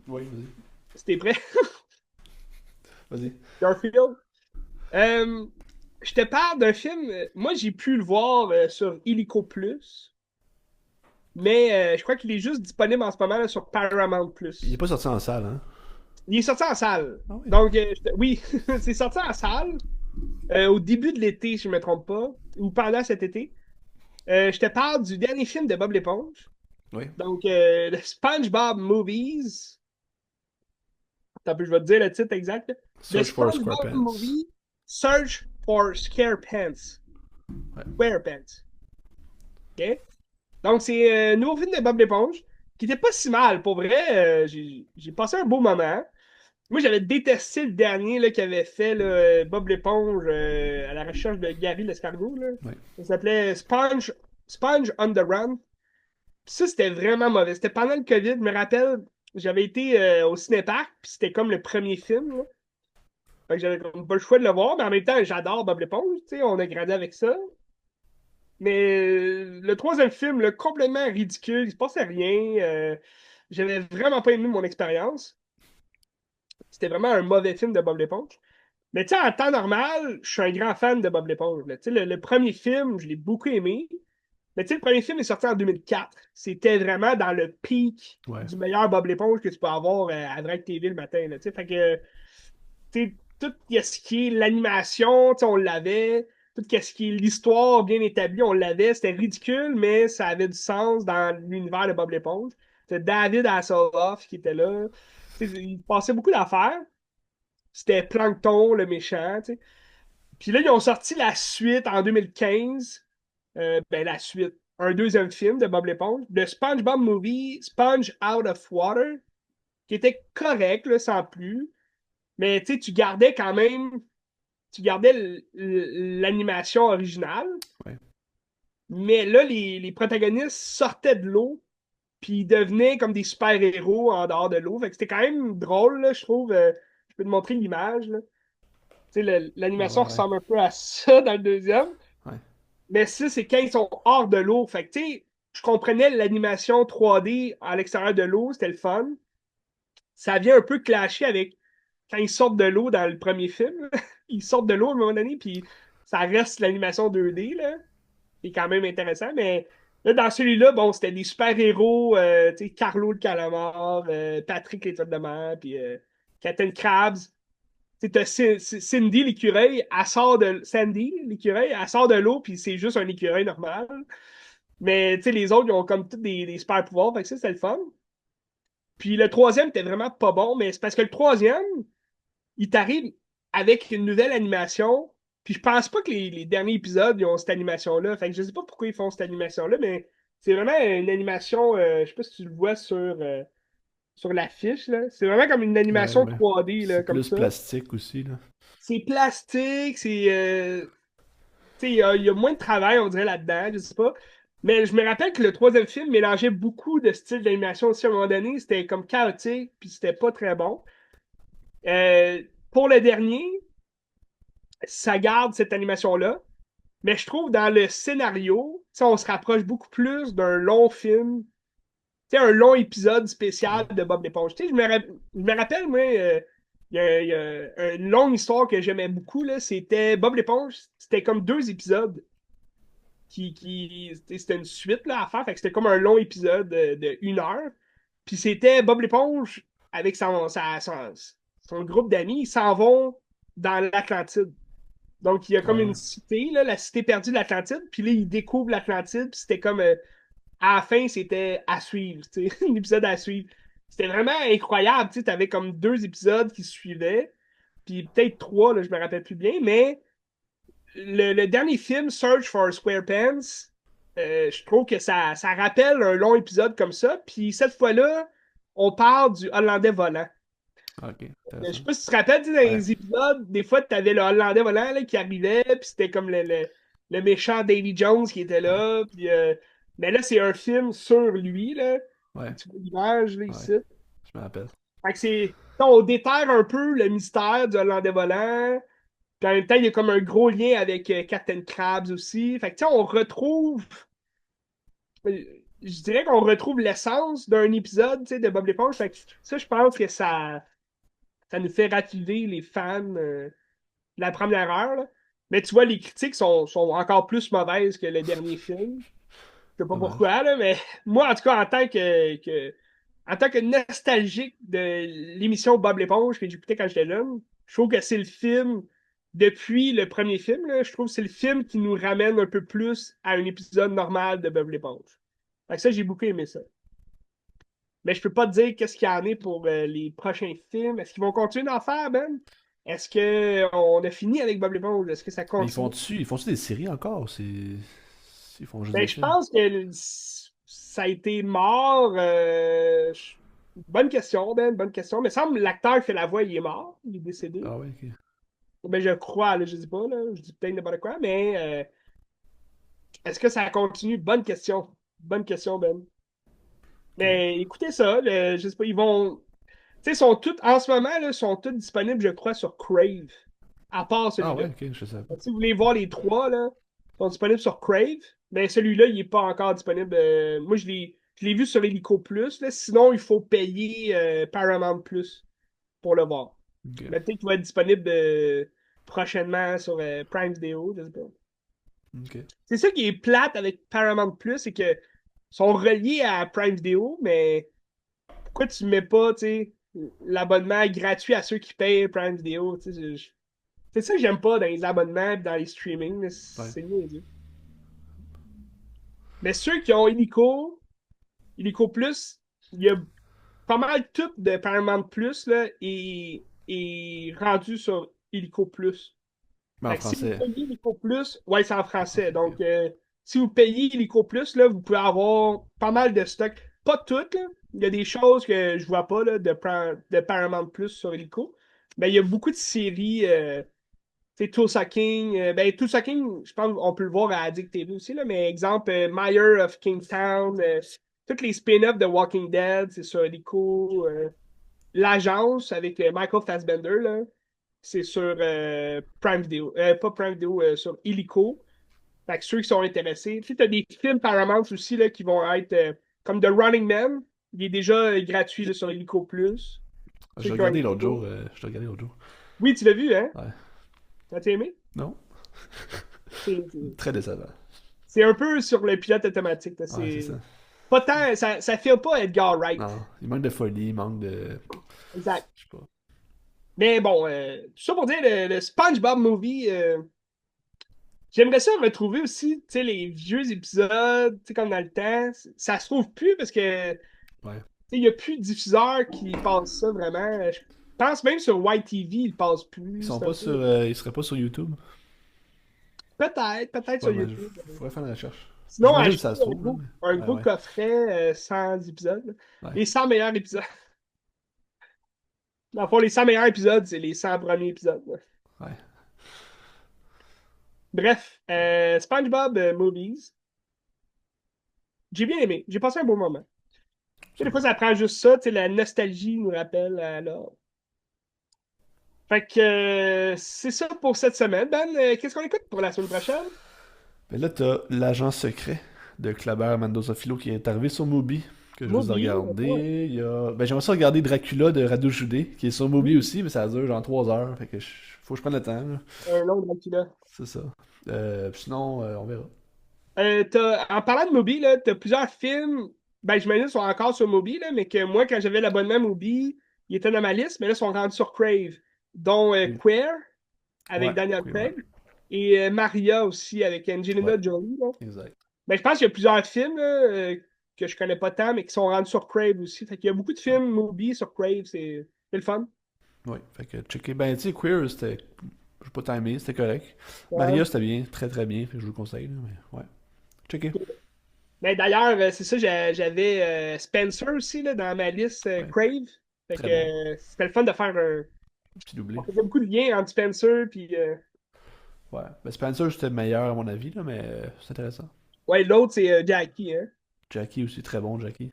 Oui, vas-y. si t'es prêt, Vas-y. Garfield. Euh, je te parle d'un film, moi j'ai pu le voir sur Illico Plus, mais je crois qu'il est juste disponible en ce moment là, sur Paramount Il est Plus. pas sorti en salle, hein? Il est sorti en salle. Ah oui. Donc, oui, c'est sorti en salle au début de l'été, si je ne me trompe pas, ou pendant cet été. Je te parle du dernier film de Bob l'éponge. Oui. Donc, le SpongeBob Movies. Attends un peu, je vais te dire le titre exact. The Search for SpongeBob SquarePants. Movie Search for SquarePants. Ouais. SquarePants. OK? Donc, c'est un nouveau film de Bob l'éponge qui était pas si mal. Pour vrai, j'ai passé un beau moment. Moi, j'avais détesté le dernier là, qu'il avait fait là, Bob l'éponge à la recherche de Gary l'escargot. Là. Ouais. Ça s'appelait Sponge on the Run. Puis ça, c'était vraiment mauvais. C'était pendant le COVID. Je me rappelle, j'avais été au cinépark, puis c'était comme le premier film. Là. Fait que j'avais comme pas le choix de le voir, mais en même temps, j'adore Bob l'éponge. On a grandi avec ça. Mais le troisième film, là, complètement ridicule, il se passait rien. J'avais vraiment pas aimé mon expérience. C'était vraiment un mauvais film de Bob l'éponge. Mais tu sais, en temps normal, je suis un grand fan de Bob l'éponge. Là. Tu sais, le premier film, je l'ai beaucoup aimé. Mais tu sais, le premier film est sorti en 2004. C'était vraiment dans le pic Ouais. du meilleur Bob l'éponge que tu peux avoir à Drake TV le matin. Là, tu sais. Fait que, tu sais, tout ce qui est l'animation, tu sais, on l'avait. Tout ce qui est l'histoire bien établie, on l'avait. C'était ridicule, mais ça avait du sens dans l'univers de Bob l'éponge. C'était David Hasselhoff qui était là. Tu sais, il passait beaucoup d'affaires. C'était Plankton, le méchant. Tu sais. Puis là, ils ont sorti la suite en 2015. Ben, la suite. Un deuxième film de Bob l'éponge. Le SpongeBob Movie, Sponge Out of Water, qui était correct, là, sans plus. Mais tu sais, tu gardais l'animation originale. Ouais. Mais là, les protagonistes sortaient de l'eau, puis ils devenaient comme des super-héros en dehors de l'eau. Fait que c'était quand même drôle, là, je trouve. Je peux te montrer l'image, là. Tu sais, Ouais, l'animation ouais, ouais. ressemble un peu à ça dans le deuxième. Ouais. Mais ça, c'est quand ils sont hors de l'eau. Fait que, tu sais, je comprenais l'animation 3D à l'extérieur de l'eau, c'était le fun. Ça vient un peu clasher avec quand ils sortent de l'eau dans le premier film. Ils sortent de l'eau à un moment donné, puis ça reste l'animation 2D, là. C'est quand même intéressant, mais là, dans celui-là, bon, c'était des super-héros, tu sais, Carlo le calamar, Patrick l'étoile de mer, puis Captain Krabs. Tu sais, t'as Cindy l'écureuil, elle sort de Sandy l'écureuil, elle sort de l'eau, puis c'est juste un écureuil normal. Mais tu sais, les autres, ils ont comme tous des super pouvoirs, fait que ça, c'était le fun. Puis le troisième était vraiment pas bon, mais c'est parce que le troisième, il t'arrive avec une nouvelle animation. Puis je pense pas que les derniers épisodes ils ont cette animation-là. Fait que je sais pas pourquoi ils font cette animation-là, mais c'est vraiment une animation, je sais pas si tu le vois sur l'affiche, là. C'est vraiment comme une Ouais, animation ouais. 3D, là, C'est comme plus ça. plastique aussi, là. C'est plastique, tu sais, il y a moins de travail, on dirait, là-dedans, je sais pas. Mais je me rappelle que le troisième film mélangeait beaucoup de styles d'animation aussi à un moment donné. C'était comme chaotique, puis c'était pas très bon. Pour le dernier, ça garde cette animation-là. Mais je trouve dans le scénario, tu sais, on se rapproche beaucoup plus d'un long film, tu sais, un long épisode spécial Ouais. de Bob l'éponge. Tu sais, je me rappelle, moi, il y a une longue histoire que j'aimais beaucoup, là. C'était Bob l'éponge. C'était comme 2 épisodes c'était une suite là, à faire. Fait que c'était comme un long épisode de 1 heure. Puis c'était Bob l'éponge avec son groupe d'amis. Ils s'en vont dans l'Atlantide. Donc, il y a comme une Ouais. cité, là, la cité perdue de l'Atlantide. Puis là, ils découvrent l'Atlantide. Puis c'était comme, à la fin, c'était à suivre, tu sais, un épisode à suivre. C'était vraiment incroyable, tu sais, t'avais comme 2 épisodes qui se suivaient. Puis peut-être 3, là, je me rappelle plus bien. Mais le dernier film, Search for SquarePants, je trouve que ça rappelle un long épisode comme ça. Puis cette fois-là, on parle du Hollandais volant. Ok, Je sais intéressant. pas si tu te rappelles, tu sais, dans Ouais. les épisodes, des fois, tu avais le Hollandais volant là, qui arrivait, puis c'était comme le méchant Davy Jones qui était Ouais. là. Puis, mais là, c'est un film sur lui, là. Ouais. Tu vois l'image, là, Ouais. ici. Je me rappelle. Fait que c'est. On déterre un peu le mystère du Hollandais volant. Puis en même temps, il y a comme un gros lien avec Captain Krabs aussi. Fait que, tu sais, on retrouve. Je dirais qu'on retrouve l'essence d'un épisode, tu sais, de Bob l'éponge. Fait que ça, je pense que ça nous fait raviver les fans de la première heure. Là. Mais tu vois, les critiques sont encore plus mauvaises que le dernier film. Je sais pas Dommage. pourquoi, là, mais moi, en tout cas, en tant que nostalgique de l'émission Bob l'éponge que j'écoutais quand j'étais jeune, je trouve que c'est le film, depuis le premier film, là, je trouve que c'est le film qui nous ramène un peu plus à un épisode normal de Bob l'éponge. Fait que ça, j'ai beaucoup aimé ça. Mais je peux pas te dire qu'est-ce qu'il y en a pour les prochains films. Est-ce qu'ils vont continuer d'en faire, Ben? Est-ce qu'on a fini avec Bob l'éponge? Est-ce que ça Mais continue? ils font-tu des séries encore ou ils font juste Ben, des je films? pense que ça a été mort. Bonne question, Ben, bonne question. Mais il semble que l'acteur qui fait la voix, il est mort. Il est décédé. Ah ouais, ok. Ben, je crois, là, je dis pas, là, je dis peut-être n'importe quoi, mais est-ce que ça continue? Bonne question. Bonne question, Ben. Ok. Mais écoutez ça, je sais pas, ils vont. Tu sais, sont toutes, en ce moment, là, sont toutes disponibles, je crois, sur Crave. À part Ah celui-là. ouais, ok, je sais pas. Donc, si vous voulez voir les trois, là, ils sont disponibles sur Crave. Mais celui-là, il n'est pas encore disponible. Moi, je l'ai vu sur Helico Plus. Là. Sinon, il faut payer Paramount Plus pour le voir. Ok. Mais peut-être qu'il va être disponible prochainement sur Prime Video. Je sais pas. Ok. C'est ça qui est plate avec Paramount Plus, c'est que sont reliés à Prime Video, mais pourquoi tu mets pas, tu sais, l'abonnement gratuit à ceux qui payent Prime Video, tu sais, c'est ça que j'aime pas dans les abonnements et dans les streamings, mais Ouais. c'est niaiseux. Mais ceux qui ont Illico Plus, il y a pas mal tout de Paramount Plus là, est rendu sur Illico Plus. Mais en Fait que si vous français. payez Illico Plus, ouais, c'est en En français. français, ok. Donc, si vous payez Illico Plus, là, vous pouvez avoir pas mal de stock. Pas toutes, là. Il y a des choses que je vois pas là, de Paramount Plus sur Illico. Mais il y a beaucoup de séries. C'est Tulsa King. Ben, Tulsa King, je pense qu'on peut le voir à Addict TV aussi, là, mais exemple, Meyer of Kingstown, tous les spin-offs de Walking Dead, c'est sur Helico. L'Agence avec Michael Fassbender, là, c'est sur Prime Video. Pas Prime Video, sur Illico. Fait que ceux qui sont intéressés. Tu sais, t'as des films Paramount aussi là, qui vont être comme The Running Man. Il est déjà gratuit là, sur Illico Plus. Je Ceux l'ai qui ont regardé l'autre Illico. jour. Je l'ai regardé l'autre jour. Oui, tu l'as vu, hein? Ouais. T'as aimé? Non? C'est Très décevant. c'est un peu sur le pilote automatique. Là. Ouais, c'est C'est ça. pas tant. Ça fait pas Edgar Wright. Non. Il manque de folie, il manque de. Exact. Je sais pas. Mais bon, tout ça pour dire le SpongeBob Movie. J'aimerais ça retrouver aussi, tu sais, les vieux épisodes, tu sais, comme dans le temps. Ça se trouve plus parce que, tu Ouais. sais, il n'y a plus de diffuseurs qui passent ça vraiment. Je pense même sur YTV, ils passent Ils plus. sont C'est un pas peu. sur. Ils seraient pas sur YouTube. Peut-être Je sais sur pas, mais YouTube. faudrait faire la recherche. Sinon, J'imagine que acheter ça se trouve, là, mais. un Ouais, gros ouais. coffret 100 épisodes. Là. Ouais. Les 100 meilleurs épisodes. Dans le fond, les 100 meilleurs épisodes, c'est les 100 premiers épisodes. Là. Ouais. Bref, SpongeBob Movies, j'ai bien aimé. J'ai passé un beau moment. Tu sais, des fois, Absolument. ça prend juste ça. Tu sais, la nostalgie nous rappelle là. Fait que c'est ça pour cette semaine. Ben, qu'est-ce qu'on écoute pour la semaine prochaine? Mais là, t'as l'agent secret de Clabert Mendoza Philo qui est arrivé sur Mubi. que je vous ai Mubi, ouais. regardé. Il y a... Ben, j'aimerais ça regarder Dracula de Radu Jude, qui est sur Mubi aussi, mais ça dure genre 3 heures. Fait que faut que je prenne le temps, là. Un long Dracula. C'est ça. Sinon, on verra. En parlant de Mubi, là, t'as plusieurs films, ben j'imagine qu'ils sont encore sur Mubi, là, mais que moi, quand j'avais l'abonnement Mubi, ils étaient dans ma liste, mais là, ils sont rendus sur Crave, dont Oui. Queer, avec Ouais, Daniel oui, ouais. Craig, et Maria aussi, avec Ouais, Angelina Jolie. Là. exact. Ben, je pense qu'il y a plusieurs films là, que je connais pas tant, mais qui sont rendus sur Crave aussi. Fait qu'il y a beaucoup de films Mubi sur Crave, c'est le fun. Oui, fait que checker. Ben, tu sais, Queer, c'était. Je pas timé, c'était correct. Ouais. Maria, c'était bien, très très bien, fait que je vous le conseille, là, mais ouais. Checker. Ben, d'ailleurs, c'est ça, j'avais Spencer aussi là, dans ma liste Ouais, Crave. Fait que très bon. c'était le fun de faire un. Petit On doublé. faisait beaucoup de liens entre Spencer puis Ouais. Ben, Spencer, c'était meilleur à mon avis, là, mais c'est intéressant. ouais, l'autre, c'est Jackie. Hein. Jackie aussi, très bon, Jackie.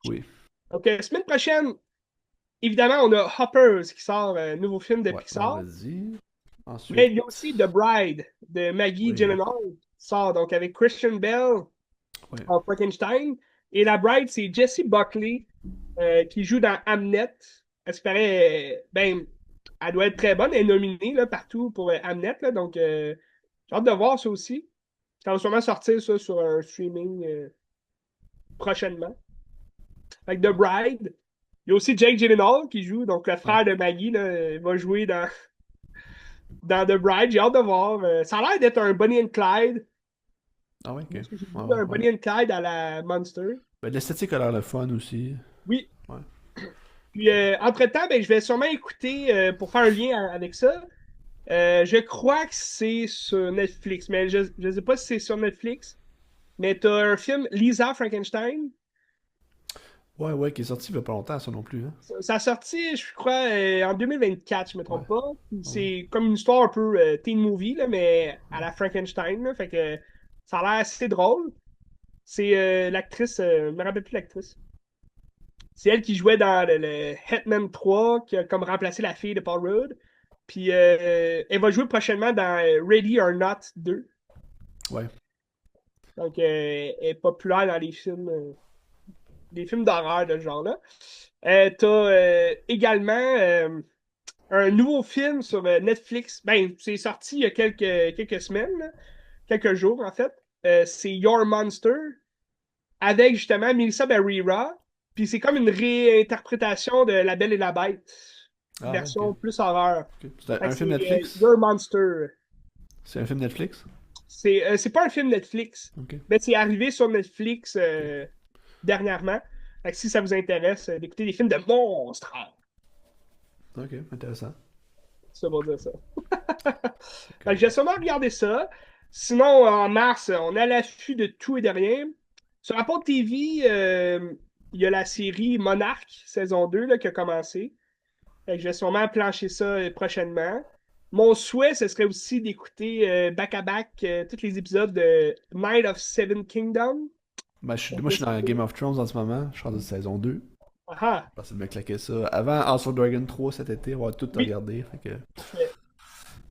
Oui. Donc, semaine prochaine, évidemment, on a Hoppers qui sort un nouveau film de Ouais, Pixar. vendredi. Mais Ensuite, il y a aussi The Bride de Maggie oui. Gyllenhaal qui sort donc avec Christian Bale Ouais. en Frankenstein. Et la Bride, c'est Jessie Buckley qui joue dans Hamnet. Elle se paraît, ben, elle doit être très bonne. Elle est nominée là, partout pour Hamnet. Là, donc, j'ai hâte de voir ça aussi. Ça va sûrement sortir ça sur un streaming prochainement. Avec The Bride. Il y a aussi Jake Gyllenhaal qui joue, donc le Ouais. frère de Maggie là, va jouer dans The Bride. J'ai hâte de voir. Ça a l'air d'être un Bonnie and Clyde. Ah ouais, ok. Parce que j'ai vu Ouais, ouais, un ouais. Bonnie and Clyde à la Monster. Ben, l'esthétique a l'air le fun aussi. Oui. Ouais. Puis, entre-temps, ben, je vais sûrement écouter, pour faire un lien avec ça, je crois que c'est sur Netflix, mais je ne sais pas si c'est sur Netflix. Mais tu as un film, Lisa Frankenstein. Ouais, ouais, qui est sorti il y a pas longtemps, ça non plus, hein. Ça a sorti, je crois, en 2024, je ne me Ouais. trompe pas. Puis Ouais. c'est comme une histoire un peu teen movie, là, mais à la Frankenstein. Là. Fait que ça a l'air assez drôle. C'est l'actrice, je me rappelle plus l'actrice. C'est elle qui jouait dans le Hitman 3, qui a comme remplacé la fille de Paul Rudd. Puis elle va jouer prochainement dans Ready or Not 2. Ouais. Donc elle est populaire dans les films d'horreur de ce genre-là. T'as également un nouveau film sur Netflix. Ben, c'est sorti il y a quelques semaines, là. Quelques jours en fait. C'est Your Monster avec justement Melissa Barrera. Puis c'est comme une réinterprétation de La Belle et la Bête, Ah ouais, ok. version plus horreur. Ok. C'est Fait que un film c'est Netflix? Your Monster. C'est un film Netflix? C'est pas un film Netflix, Ok. mais c'est arrivé sur Netflix Ok. dernièrement. Fait que si ça vous intéresse d'écouter des films de monstres, Ok, intéressant. ça va dire ça. Fait Fait que que- j'ai sûrement regardé ça. Sinon, en mars, on est à l'affût de tout et de rien. Sur Apple TV, il y a la série Monarch, saison 2 là, qui a commencé. Fait que je vais sûrement plancher ça prochainement. Mon souhait, ce serait aussi d'écouter back-à-back tous les épisodes de Night of Seven Kingdoms. Ben, Donc, moi, je suis dans Game of Thrones en ce moment. Je suis en saison 2. ah, Je vais de me claquer ça. Avant House of Dragon 3 cet été, on va tout oui, regarder. Fait que parfait.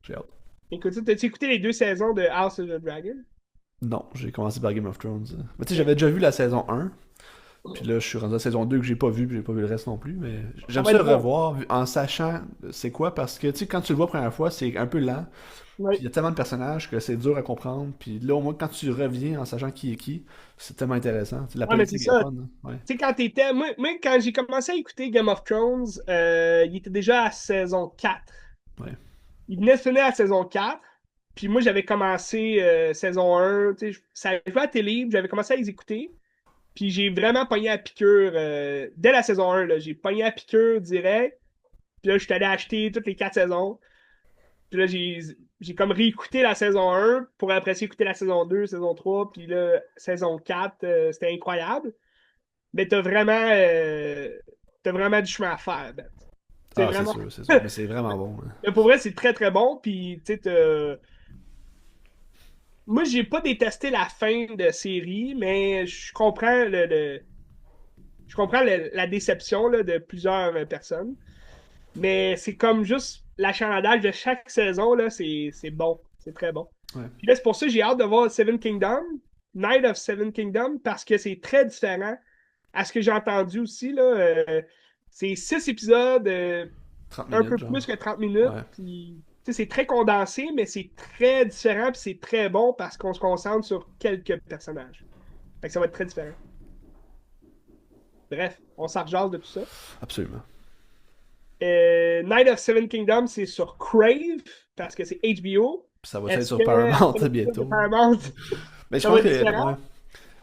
j'ai hâte. Écoute, t'as-tu écouté les deux saisons de House of the Dragon? Non, j'ai commencé par Game of Thrones. Mais tu sais, j'avais déjà vu la saison 1. Puis là, je suis rendu à la saison 2 que j'ai pas vu, puis j'ai pas vu le reste non plus. Mais Ça j'aime va ça être le bon. revoir en sachant c'est quoi, parce que tu sais, quand tu le vois la première fois, c'est un peu lent. Puis Oui. il y a tellement de personnages que c'est dur à comprendre. Puis là, au moins, quand tu reviens en sachant qui est qui, c'est tellement intéressant. Tu sais, la Ouais, mais c'est politique est ça. fun, hein. Ouais. Tu sais, quand t'étais. Moi, quand j'ai commencé à écouter Game of Thrones, il était déjà à saison 4. Ouais. Il venait de finir à saison 4. Puis moi, j'avais commencé saison 1. Tu sais, ça jouait à la télé, puis j'avais commencé à les écouter. Puis j'ai vraiment pogné à piqûre dès la saison 1. Là, j'ai pogné à piqûre direct. Puis là, je suis allé acheter toutes les 4 saisons. Puis là, j'ai comme réécouté la saison 1 pour après ça écouter la saison 2, saison 3. Puis là, saison 4, c'était incroyable. Mais t'as vraiment du chemin à faire, Ben. C'est Ah, c'est vraiment. sûr, c'est sûr. Mais c'est vraiment bon, hein. Mais pour vrai, c'est très très bon. Puis, tu sais, moi, j'ai pas détesté la fin de série, mais je comprends la déception là, de plusieurs personnes. Mais c'est comme juste l'achalandage de chaque saison, là, c'est bon. C'est très bon. Ouais. Puis là, c'est pour ça que j'ai hâte de voir Seven Kingdoms. Night of Seven Kingdoms parce que c'est très différent. À ce que j'ai entendu aussi, là, c'est 6 épisodes, 30 un minutes, peu genre. plus que 30 minutes. Ouais, Puis, tu sais, c'est très condensé, mais c'est très différent, puis c'est très bon parce qu'on se concentre sur quelques personnages. Fait que ça va être très différent. Bref, on s'en rejase de tout ça. absolument. Night of Seven Kingdoms, c'est sur Crave, parce que c'est HBO. Puis ça va être Est-ce sur que Paramount avec bientôt. Paramount, Mais je ça va pense être que, différent? ouais.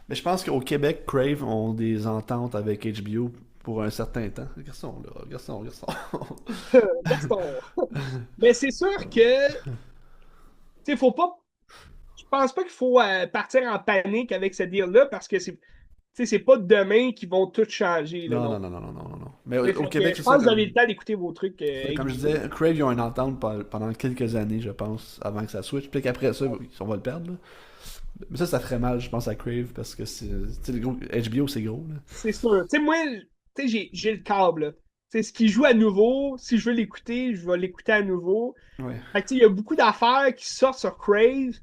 Mais je pense qu'au Québec, Crave ont des ententes avec HBO pour un certain temps. Garçon, là, garçon, garçon. Gaston. Mais c'est sûr que, tu sais, faut pas. Je pense pas qu'il faut partir en panique avec ce deal-là parce que c'est, tu sais, c'est pas demain qu'ils vont tout changer, là, Non, non, non. non, non, non, non, non. Mais Fait au que Québec, je c'est ça, pense que vous avez le temps d'écouter vos trucs comme je HBO. disais, Crave, ils ont une entente pendant quelques années, je pense, avant que ça switch. Puis qu'après ça, on va le perdre, là. Mais ça ferait mal, je pense, à Crave, parce que c'est, tu sais, le gros, HBO, c'est gros, là. C'est sûr. Tu sais, moi, tu sais, j'ai le câble, là. Tu sais, ce qui joue à nouveau, si je veux l'écouter, je vais l'écouter à nouveau. Ouais. Fait que, tu sais, il y a beaucoup d'affaires qui sortent sur Crave,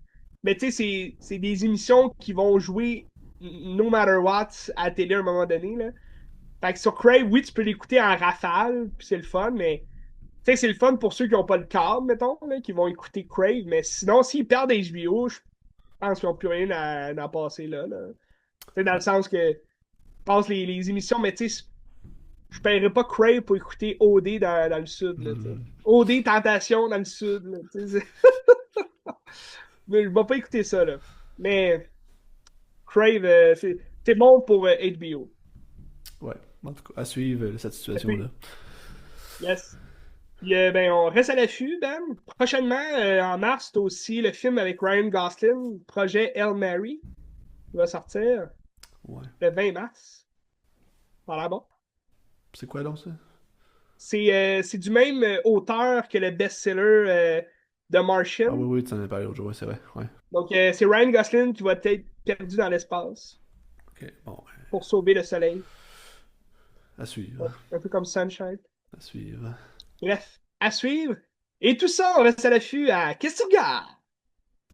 mais tu sais, c'est des émissions qui vont jouer no matter what à la télé à un moment donné, là. Fait que sur Crave, oui, tu peux l'écouter en rafale, puis c'est le fun, mais tu sais, c'est le fun pour ceux qui n'ont pas le câble, mettons, là, qui vont écouter Crave, mais sinon, s'ils perdent HBO, je pense qu'ils n'ont plus rien à passer là, là. Tu sais, dans le sens que je pense les émissions, mais tu sais, je paierais pas Crave pour écouter OD dans le sud, là, tu sais. Mhm. OD Tentation dans le sud, là, tu sais. Mais je vais pas écouter ça, là. Mais Crave, c'est bon pour HBO. Ouais. En tout cas, à suivre cette Et puis, situation-là. yes. Puis, ben, on reste à l'affût, Ben. Prochainement, en mars, c'est aussi le film avec Ryan Gosling, projet Hail Mary, qui va sortir Ouais. le 20 mars. Voilà, bon. C'est quoi donc ça? C'est du même auteur que le best-seller de Ah Martian. oui, oui, tu en as parlé l'autre jour, ouais, c'est vrai. Ouais. Donc, c'est Ryan Gosling qui va être perdu dans l'espace Ok, bon, pour sauver le soleil. à suivre. Ouais, un peu comme Sunshine. À suivre. Bref, à suivre. Et tout ça, on reste à l'affût à Qu'est-ce que tu regardes?